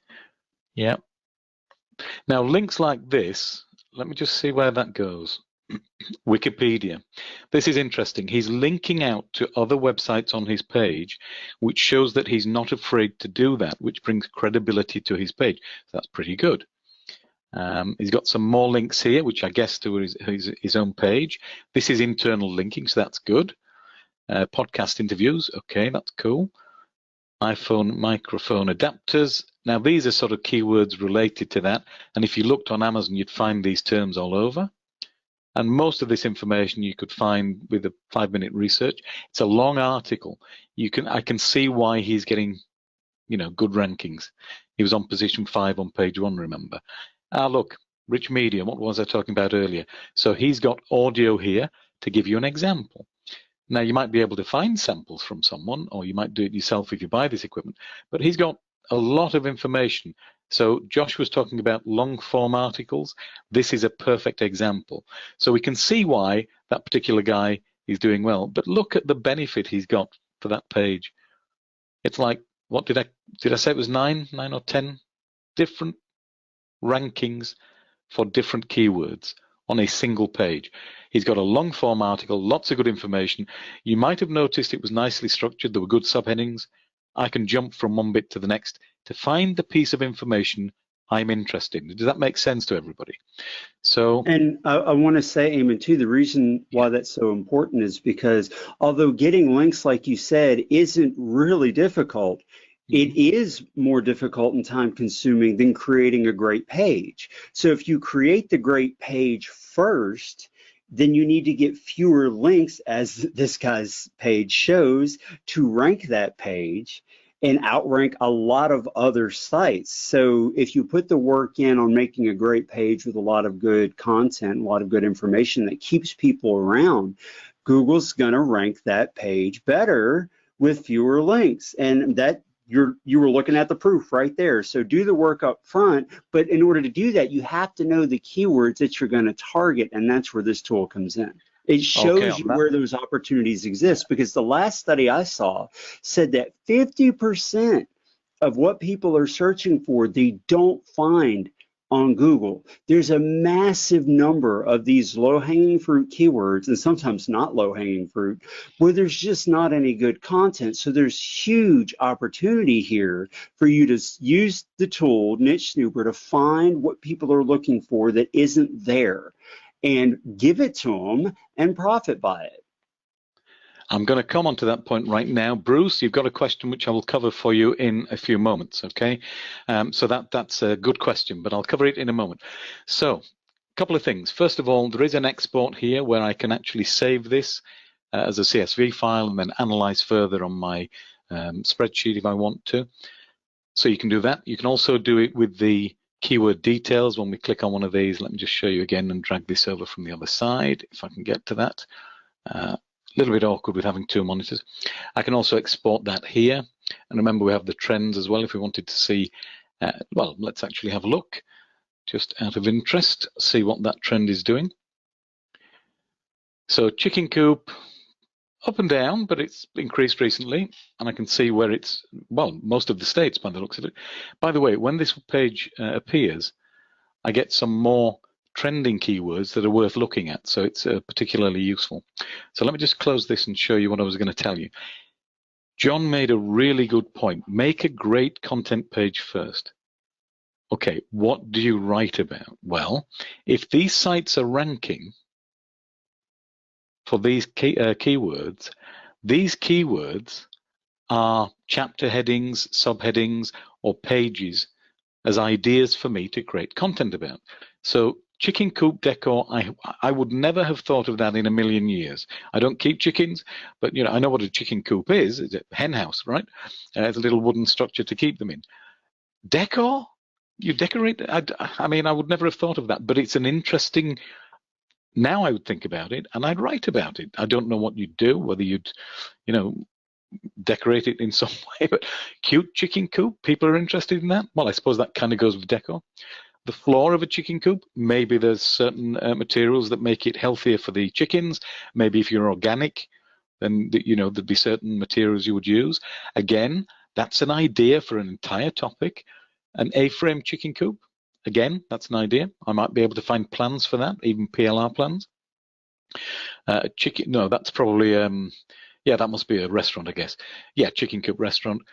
Yeah. Now, links like this, let me just see where that goes. Wikipedia. This is interesting. He's linking out to other websites on his page, which shows that he's not afraid to do that, which brings credibility to his page. So that's pretty good. He's got some more links here, which I guess to his own page. This is internal linking, so that's good. Podcast interviews, okay, that's cool. iPhone microphone adapters. Now these are sort of keywords related to that, and if you looked on Amazon, you'd find these terms all over. And most of this information you could find with a 5-minute research. It's a long article. I can see why he's getting, good rankings. He was on position 5 on page 1, remember? Look, Rich Media, what was I talking about earlier? So he's got audio here to give you an example. Now you might be able to find samples from someone, or you might do it yourself if you buy this equipment, but he's got a lot of information. So Josh was talking about long form articles. This is a perfect example. So we can see why that particular guy is doing well, but look at the benefit he's got for that page. It's like, what did I say it was 9 or 10 different rankings for different keywords on a single page. He's got a long form article, lots of good information. You might have noticed it was nicely structured. There were good subheadings. I can jump from one bit to the next to find the piece of information I'm interested in. Does that make sense to everybody? So, and I want to say, Eamon, too, the reason why that's so important is because although getting links, like you said, isn't really difficult, it is more difficult and time consuming than creating a great page. So if you create the great page first, then you need to get fewer links, as this guy's page shows, to rank that page and outrank a lot of other sites. So if you put the work in on making a great page with a lot of good content, a lot of good information that keeps people around, Google's gonna rank that page better with fewer links. And that you were looking at the proof right there. So do the work up front, but in order to do that, you have to know the keywords that you're going to target, and that's where this tool comes in. It shows you where those opportunities exist, because the last study I saw said that 50% of what people are searching for, they don't find on Google. There's a massive number of these low-hanging fruit keywords, and sometimes not low-hanging fruit, where there's just not any good content. So there's huge opportunity here for you to use the tool, Niche Snooper, to find what people are looking for that isn't there, and give it to them and profit by it. I'm going to come on to that point right now. Bruce, you've got a question which I will cover for you in a few moments, okay? So that's a good question, but I'll cover it in a moment. So a couple of things. First of all, there is an export here where I can actually save this as a CSV file and then analyze further on my spreadsheet if I want to. So you can do that. You can also do it with the keyword details. When we click on one of these, let me just show you again and drag this over from the other side, if I can get to that. A little bit awkward with having 2 monitors. I can also export that here. And remember, we have the trends as well if we wanted to see, well, let's actually have a look, just out of interest, see what that trend is doing. So chicken coop, up and down, but it's increased recently. And I can see where it's, well, most of the states by the looks of it. By the way, when this page appears, I get some more trending keywords that are worth looking at. So it's particularly useful. So let me just close this and show you what I was going to tell you. John made a really good point. Make a great content page first. Okay, what do you write about? Well, if these sites are ranking for these keywords, these keywords are chapter headings, subheadings, or pages as ideas for me to create content about. So chicken coop decor, I would never have thought of that in a million years. I don't keep chickens, but you know, I know what a chicken coop is. It's a hen house, right? It's a little wooden structure to keep them in. Decor? You decorate? I mean, I would never have thought of that, but it's an interesting, now I would think about it and I'd write about it. I don't know what you'd do, whether you'd, you know, decorate it in some way, but cute chicken coop, people are interested in that. Well, I suppose that kind of goes with decor. The floor of a chicken coop, maybe there's certain materials that make it healthier for the chickens. Maybe if you're organic, then you know there'd be certain materials you would use. Again, that's an idea for an entire topic. An A-frame chicken coop, again, that's an idea. I might be able to find plans for that, even PLR plans. Chicken, no, that's probably yeah, that must be a restaurant, I guess. Yeah, chicken coop restaurant.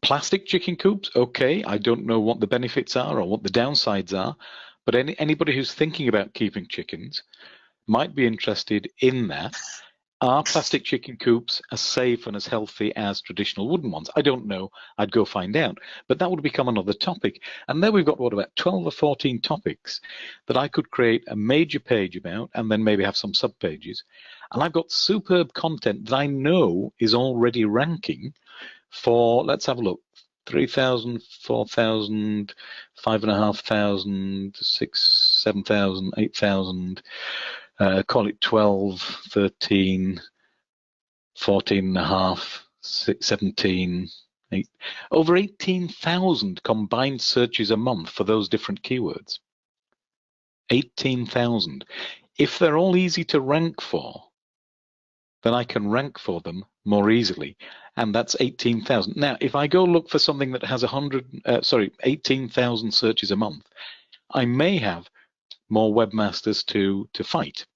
Plastic chicken coops, okay. I don't know what the benefits are or what the downsides are, but anybody who's thinking about keeping chickens might be interested in that. Are plastic chicken coops as safe and as healthy as traditional wooden ones? I don't know. I'd go find out. But that would become another topic. And then we've got, what, about 12 or 14 topics that I could create a major page about and then maybe have some subpages. And I've got superb content that I know is already ranking for, let's have a look, 3,000, 4,000, 5,500, 6,000, 7,000, 8,000, call it 12, 13, 14 and a half, 17, 8, over 18,000 combined searches a month for those different keywords. 18,000. If they're all easy to rank for, then I can rank for them more easily. And that's 18,000. Now, if I go look for something that has 18,000 searches a month, I may have more webmasters to fight.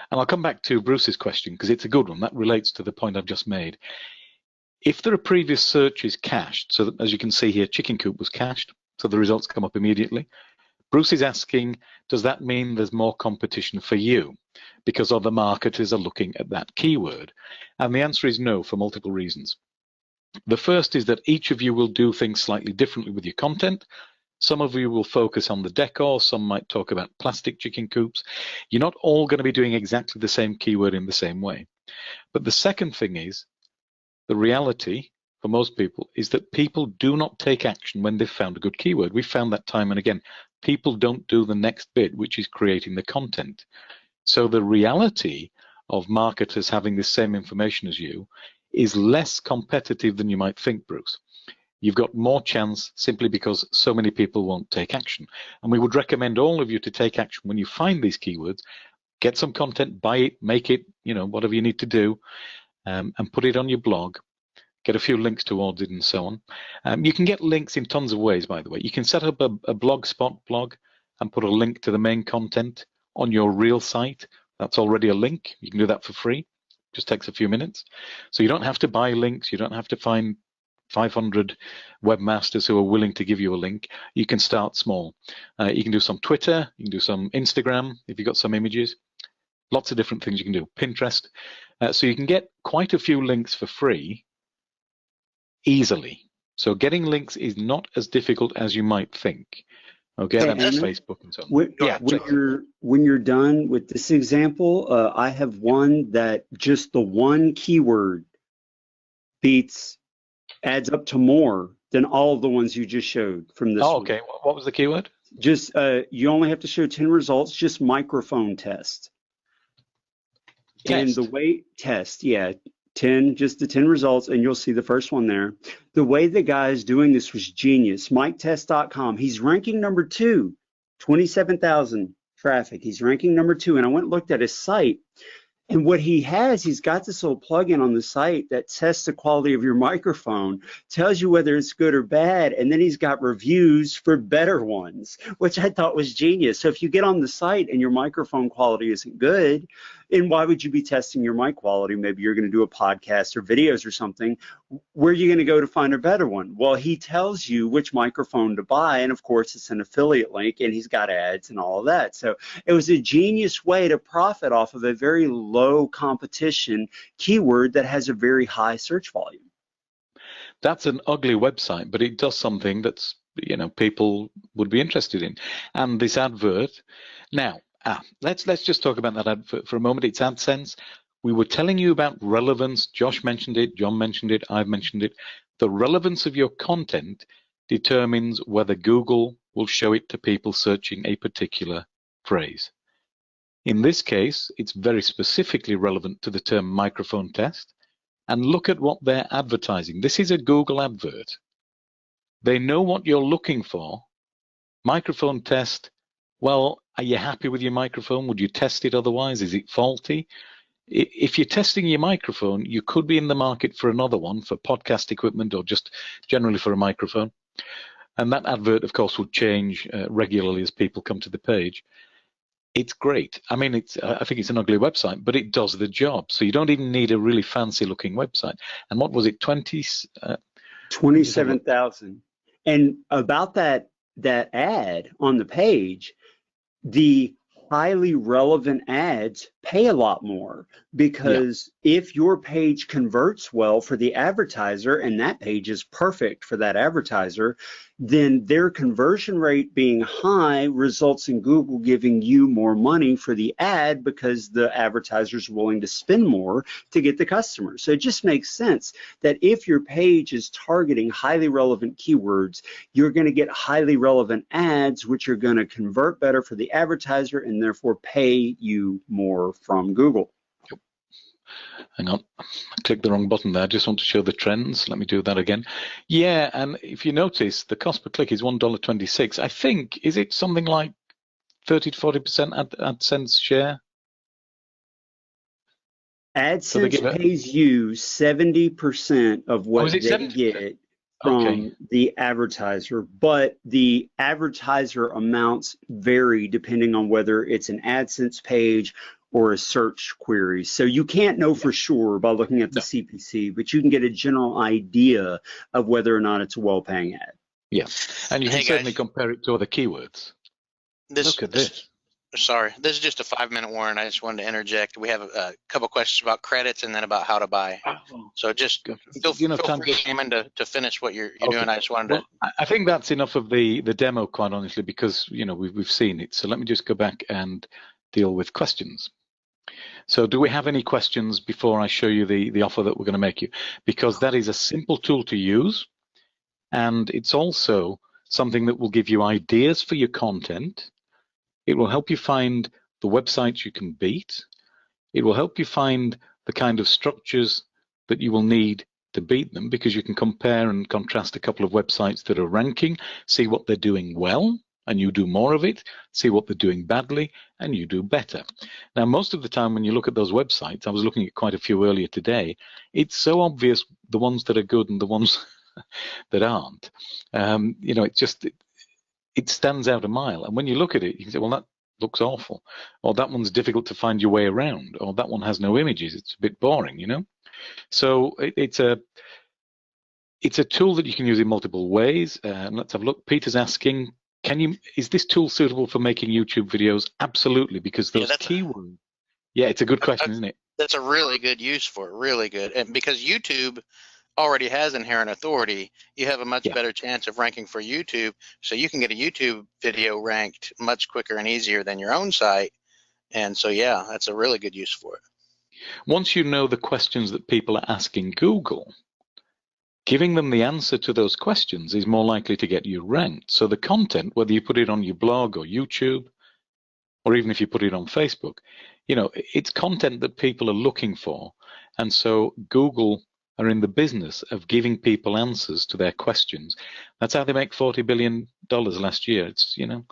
And I'll come back to Bruce's question because it's a good one. That relates to the point I've just made. If there are previous searches cached, so that, as you can see here, chicken coop was cached, so the results come up immediately. Bruce is asking, does that mean there's more competition for you because other marketers are looking at that keyword? And the answer is no, for multiple reasons. The first is that each of you will do things slightly differently with your content. Some of you will focus on the decor, some might talk about plastic chicken coops. You're not all going to be doing exactly the same keyword in the same way. But the second thing is, the reality for most people is that people do not take action when they've found a good keyword. We've found that time and again. People don't do the next bit, which is creating the content. So the reality of marketers having the same information as you is less competitive than you might think, Bruce. You've got more chance simply because so many people won't take action. And we would recommend all of you to take action when you find these keywords. Get some content, buy it, make it, you know, whatever you need to do, and put it on your blog. Get a few links towards it and so on. You can get links in tons of ways, by the way. You can set up a Blogspot blog and put a link to the main content on your real site. That's already a link. You can do that for free. Just takes a few minutes. So you don't have to buy links. You don't have to find 500 webmasters who are willing to give you a link. You can start small. You can do some Twitter, you can do some Instagram if you've got some images. Lots of different things you can do. Pinterest. So you can get quite a few links for free easily. So getting links is not as difficult as you might think. Okay, that's Facebook and so on. When you're done with this example, I have one that just the one keyword adds up to more than all of the ones you just showed from this. Oh, okay. What was the keyword? Just you only have to show 10 results, just microphone test. And the way test, yeah, 10, just the 10 results, and you'll see the first one there. The way the guy is doing this was genius. MikeTest.com, he's ranking number 2, 27,000 traffic. He's ranking number 2, and I went and looked at his site. And what he has, he's got this little plugin on the site that tests the quality of your microphone, tells you whether it's good or bad, and then he's got reviews for better ones, which I thought was genius. So if you get on the site and your microphone quality isn't good, and why would you be testing your mic quality? Maybe you're going to do a podcast or videos or something. Where are you going to go to find a better one? Well, he tells you which microphone to buy, and of course it's an affiliate link, and he's got ads and all of that. So it was a genius way to profit off of a very low competition keyword that has a very high search volume. That's an ugly website, but it does something that's, you know, people would be interested in. And this advert, now, let's just talk about that advert for a moment. It's AdSense. We were telling you about relevance. Josh mentioned it, John mentioned it, I've mentioned it. The relevance of your content determines whether Google will show it to people searching a particular phrase. In this case, it's very specifically relevant to the term microphone test. And look at what they're advertising. This is a Google advert. They know what you're looking for. Microphone test. Well, are you happy with your microphone? Would you test it otherwise? Is it faulty? If you're testing your microphone, you could be in the market for another one, for podcast equipment or just generally for a microphone. And that advert, of course, will change regularly as people come to the page. It's great. I mean, I think it's an ugly website, but it does the job. So you don't even need a really fancy looking website. And what was it, 27,000. And about that ad on the page, the highly relevant ads pay a lot more, because if your page converts well for the advertiser and that page is perfect for that advertiser, then their conversion rate being high results in Google giving you more money for the ad because the advertiser is willing to spend more to get the customer. So it just makes sense that if your page is targeting highly relevant keywords, you're going to get highly relevant ads, which are going to convert better for the advertiser and therefore pay you more from Google. Hang on, I clicked the wrong button there. I just want to show the trends. Let me do that again. Yeah, and if you notice, the cost per click is $1.26. I think, is it something like 30 to 40% AdSense share? AdSense pays you 70% of what they 70%? get from the advertiser, but the advertiser amounts vary depending on whether it's an AdSense page or a search query. So you can't know for sure by looking at the CPC, but you can get a general idea of whether or not it's a well-paying ad. Yeah, and you can certainly compare it to other keywords. Look at this. Sorry, this is just a 5-minute warning. I just wanted to interject. We have a couple questions about credits and then about how to buy. So just feel free, Eamon, to finish what you're doing. I just wanted to. I think that's enough of the demo, quite honestly, because you know we've seen it. So let me just go back and deal with questions. So do we have any questions before I show you the offer that we're going to make you? Because that is a simple tool to use, and it's also something that will give you ideas for your content. It will help you find the websites you can beat. It will help you find the kind of structures that you will need to beat them, because you can compare and contrast a couple of websites that are ranking, see what they're doing well, and you do more of it, see what they're doing badly, and you do better. Now, most of the time when you look at those websites, I was looking at quite a few earlier today, it's so obvious the ones that are good and the ones that aren't. You know, it stands out a mile. And when you look at it, you can say, well, that looks awful. Or that one's difficult to find your way around. Or that one has no images. It's a bit boring, you know? So it's a tool that you can use in multiple ways. Let's have a look. Peter's asking, is this tool suitable for making YouTube videos? Absolutely, because those keywords. Yeah, it's a good question, isn't it? That's a really good use for it, really good. And because YouTube already has inherent authority, you have a much better chance of ranking for YouTube. So you can get a YouTube video ranked much quicker and easier than your own site. And so, yeah, that's a really good use for it. Once you know the questions that people are asking Google, giving them the answer to those questions is more likely to get you ranked. So the content, whether you put it on your blog or YouTube, or even if you put it on Facebook, you know, it's content that people are looking for. And so Google are in the business of giving people answers to their questions. That's how they make $40 billion last year. It's, you know,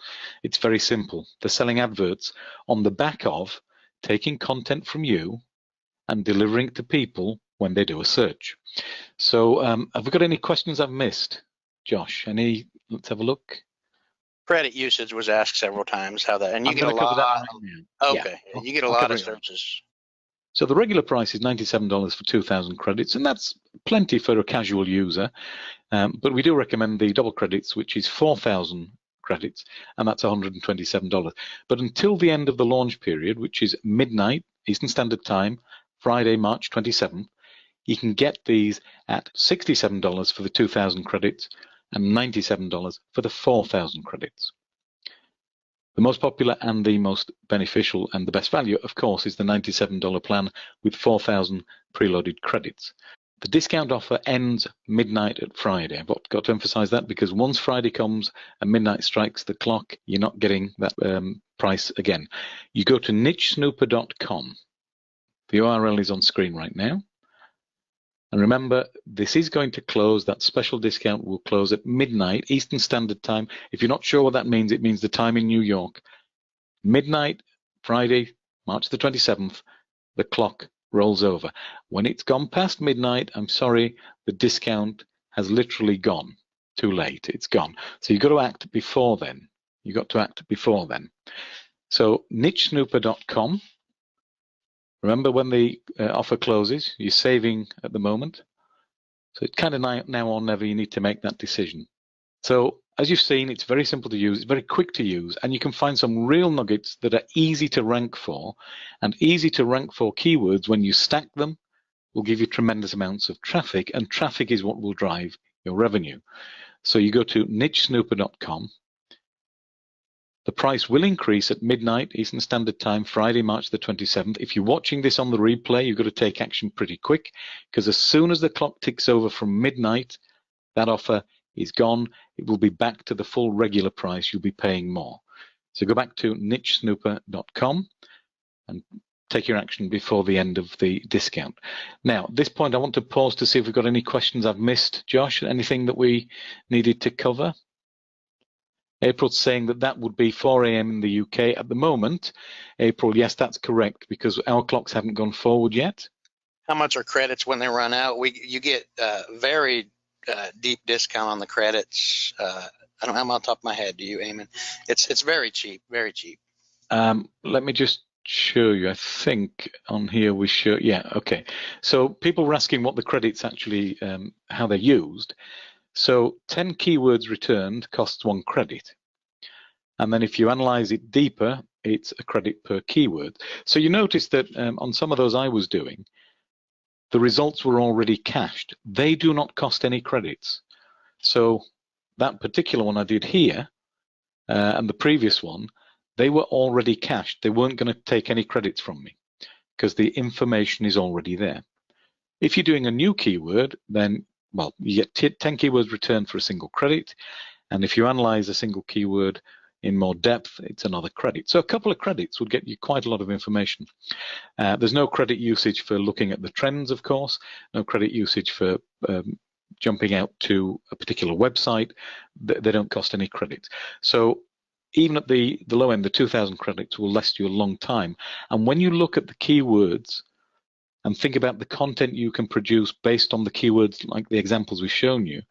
it's very simple. They're selling adverts on the back of taking content from you and delivering it to people when they do a search. So have we got any questions I've missed? Josh, any? Let's have a look. Credit usage was asked several times. How that, and you I'm get a going to cover that lot. right now. Okay, Yeah, you get a I'll lot cover of it right. searches. So the regular price is $97 for 2,000 credits, and that's plenty for a casual user. But we do recommend the double credits, which is 4,000 credits, and that's $127. But until the end of the launch period, which is midnight Eastern Standard Time, Friday, March 27th, you can get these at $67 for the 2,000 credits and $97 for the 4,000 credits. The most popular and the most beneficial and the best value, of course, is the $97 plan with 4,000 preloaded credits. The discount offer ends midnight at Friday. I've got to emphasize that because once Friday comes and midnight strikes the clock, you're not getting that price again. You go to NicheSnooper.com. The URL is on screen right now. And remember, this is going to close. That special discount will close at midnight Eastern Standard Time. If you're not sure what that means, it means the time in New York. Midnight, Friday, March the 27th, the clock rolls over. When it's gone past midnight, I'm sorry, the discount has literally gone. Too late, it's gone. So you've got to act before then. You've got to act before then. So NicheSnooper.com. Remember, when the offer closes, you're saving at the moment. So it's kind of now or never, you need to make that decision. So as you've seen, it's very simple to use, it's very quick to use, and you can find some real nuggets that are easy to rank for, and easy to rank for keywords when you stack them will give you tremendous amounts of traffic, and traffic is what will drive your revenue. So you go to NicheSnooper.com. The price will increase at midnight Eastern Standard Time, Friday, March the 27th. If you're watching this on the replay, you've got to take action pretty quick, because as soon as the clock ticks over from midnight, that offer is gone. It will be back to the full regular price. You'll be paying more. So go back to NicheSnooper.com and take your action before the end of the discount. Now, at this point, I want to pause to see if we've got any questions I've missed. Josh, anything that we needed to cover? April's saying that that would be 4 a.m. in the UK at the moment. April, yes, that's correct, because our clocks haven't gone forward yet. How much are credits when they run out? You get very deep discount on the credits. I don't have them on top of my head. Do you, Eamon? It's very cheap, very cheap. Let me just show you. I think on here we show, yeah, okay. So people were asking what the credits actually, how they're used. So 10 keywords returned costs 1 credit. And then if you analyze it deeper, it's a credit per keyword. So you notice that on some of those I was doing, the results were already cached. They do not cost any credits. So that particular one I did here, and the previous one, they were already cached. They weren't going to take any credits from me because the information is already there. If you're doing a new keyword, then, well, you get 10 keywords returned for a single credit. And if you analyze a single keyword in more depth, it's another credit. So a couple of credits would get you quite a lot of information. There's no credit usage for looking at the trends, of course, no credit usage for jumping out to a particular website. They don't cost any credits. So even at the low end, the 2,000 credits will last you a long time. And when you look at the keywords and think about the content you can produce based on the keywords, like the examples we've shown you,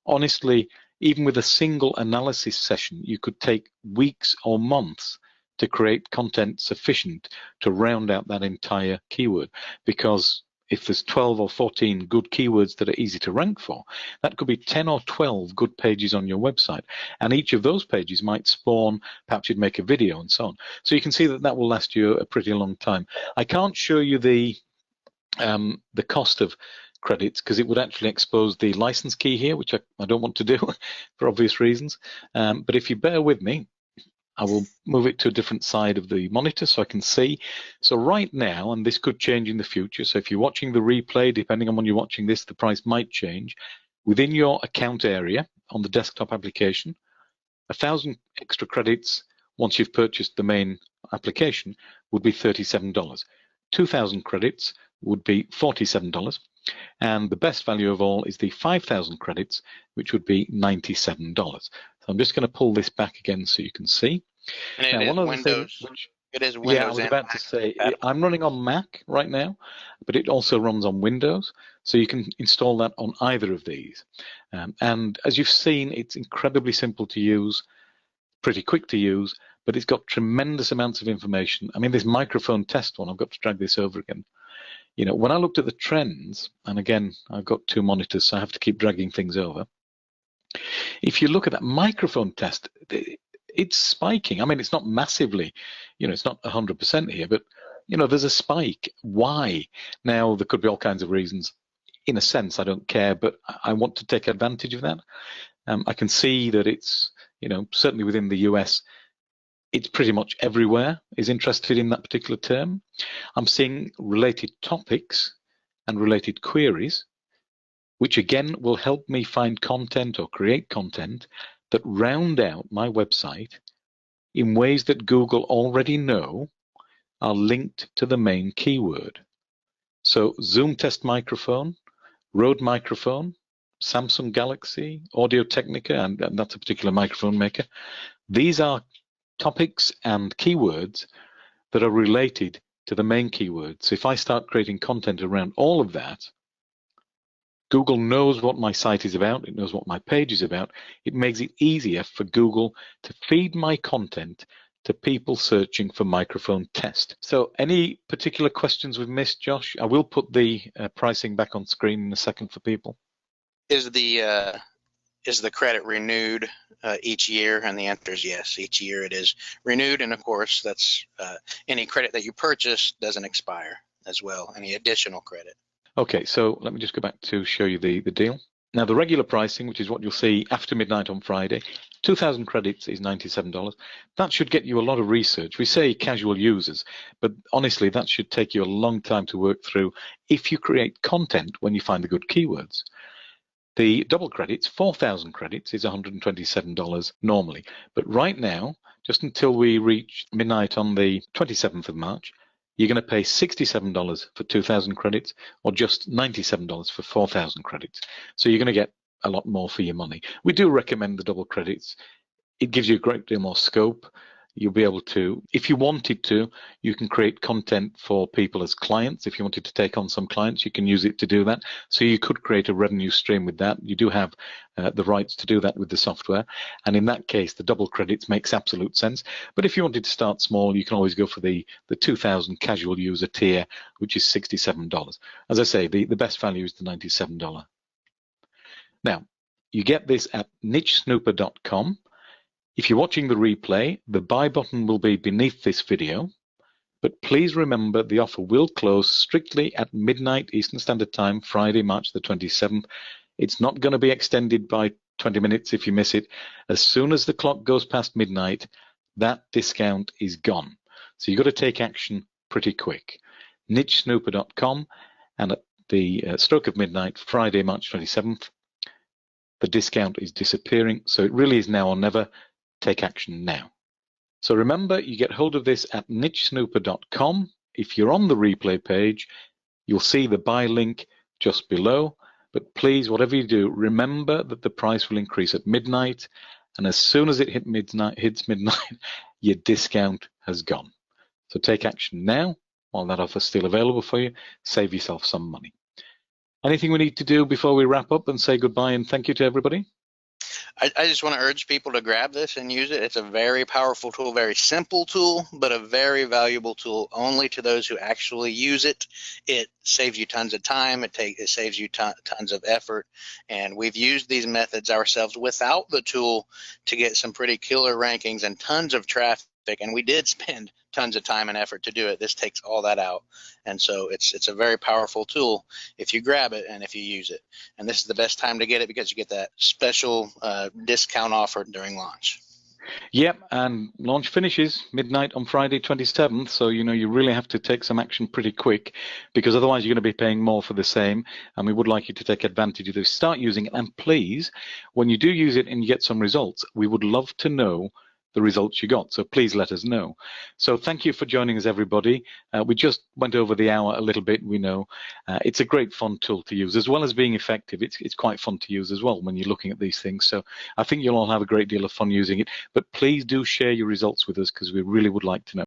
honestly, even with a single analysis session, you could take weeks or months to create content sufficient to round out that entire keyword. Because if there's 12 or 14 good keywords that are easy to rank for, that could be 10 or 12 good pages on your website. And each of those pages might spawn, perhaps you'd make a video and so on. So you can see that that will last you a pretty long time. I can't show you the cost of credits because it would actually expose the license key here, which I don't want to do for obvious reasons. But if you bear with me, I will move it to a different side of the monitor so I can see. So right now, and this could change in the future, so if you're watching the replay, depending on when you're watching this, the price might change. Within your account area on the desktop application, 1,000 extra credits once you've purchased the main application would be $37. 2,000 credits would be $47. And the best value of all is the 5,000 credits, which would be $97. So I'm just going to pull this back again so you can see. And now, one of the Windows, things which, It is Windows. Yeah, I was and about Mac to say, compatible. I'm running on Mac right now, but it also runs on Windows. So you can install that on either of these. And as you've seen, it's incredibly simple to use, pretty quick to use, but it's got tremendous amounts of information. I mean, this microphone test one, I've got to drag this over again. You know, when I looked at the trends, and again, I've got two monitors, so I have to keep dragging things over. If you look at that microphone test, it's spiking. I mean, it's not massively, you know, it's not 100% here, but, you know, there's a spike. Why? Now, there could be all kinds of reasons. In a sense, I don't care, but I want to take advantage of that. I can see that it's, you know, certainly within the US, it's pretty much everywhere is interested in that particular term. I'm seeing related topics and related queries, which again will help me find content or create content that round out my website in ways that Google already know are linked to the main keyword. So Zoom test microphone, Rode microphone, Samsung Galaxy, Audio Technica, and that's a particular microphone maker. These are topics and keywords that are related to the main keyword. So if I start creating content around all of that, Google knows what my site is about, it knows what my page is about. It makes it easier for Google to feed my content to people searching for microphone test. So any particular questions we've missed, Josh? I will put the pricing back on screen in a second for people. Is the credit renewed each year? And the answer is yes, each year it is renewed. And of course, that's any credit that you purchase doesn't expire as well, any additional credit. Okay, so let me just go back to show you the deal. Now, the regular pricing, which is what you'll see after midnight on Friday, 2,000 credits is $97. That should get you a lot of research. We say casual users, but honestly, that should take you a long time to work through if you create content when you find the good keywords. The double credits, 4,000 credits, is $127 normally. But right now, just until we reach midnight on the 27th of March, you're going to pay $67 for 2,000 credits or just $97 for 4,000 credits. So you're going to get a lot more for your money. We do recommend the double credits. It gives you a great deal more scope. You'll be able to, if you wanted to, you can create content for people as clients. If you wanted to take on some clients, you can use it to do that. So you could create a revenue stream with that. You do have the rights to do that with the software. And in that case, the double credits makes absolute sense. But if you wanted to start small, you can always go for the 2,000 casual user tier, which is $67. As I say, the best value is the $97. Now, you get this at NicheSnooper.com. If you're watching the replay, the buy button will be beneath this video, but please remember the offer will close strictly at midnight Eastern Standard Time, Friday, March the 27th. It's not going to be extended by 20 minutes if you miss it. As soon as the clock goes past midnight, that discount is gone. So you've got to take action pretty quick. NicheSnooper.com, and at the stroke of midnight, Friday, March 27th, the discount is disappearing. So it really is now or never. Take action now. So remember, you get hold of this at NicheSnooper.com. If you're on the replay page, you'll see the buy link just below. But please, whatever you do, remember that the price will increase at midnight. And as soon as it hits midnight, your discount has gone. So take action now while that offer is still available for you. Save yourself some money. Anything we need to do before we wrap up and say goodbye and thank you to everybody? I just want to urge people to grab this and use it. It's a very powerful tool, very simple tool, but a very valuable tool only to those who actually use it. It saves you tons of time. It saves you tons of effort. And we've used these methods ourselves without the tool to get some pretty killer rankings and tons of traffic. And we did spend tons of time and effort to do it. This takes all that out. And so it's a very powerful tool if you grab it and if you use it. And this is the best time to get it because you get that special discount offer during launch. Yep, and launch finishes midnight on Friday 27th, so you really have to take some action pretty quick, because otherwise you're going to be paying more for the same, and we would like you to take advantage of this. Start using it, and please, when you do use it and you get some results, we would love to know the results you got, so please let us know. So thank you for joining us, everybody. We just went over the hour a little bit, we know. It's a great fun tool to use, as well as being effective. It's quite fun to use as well when you're looking at these things, so I think you'll all have a great deal of fun using it, but please do share your results with us because we really would like to know.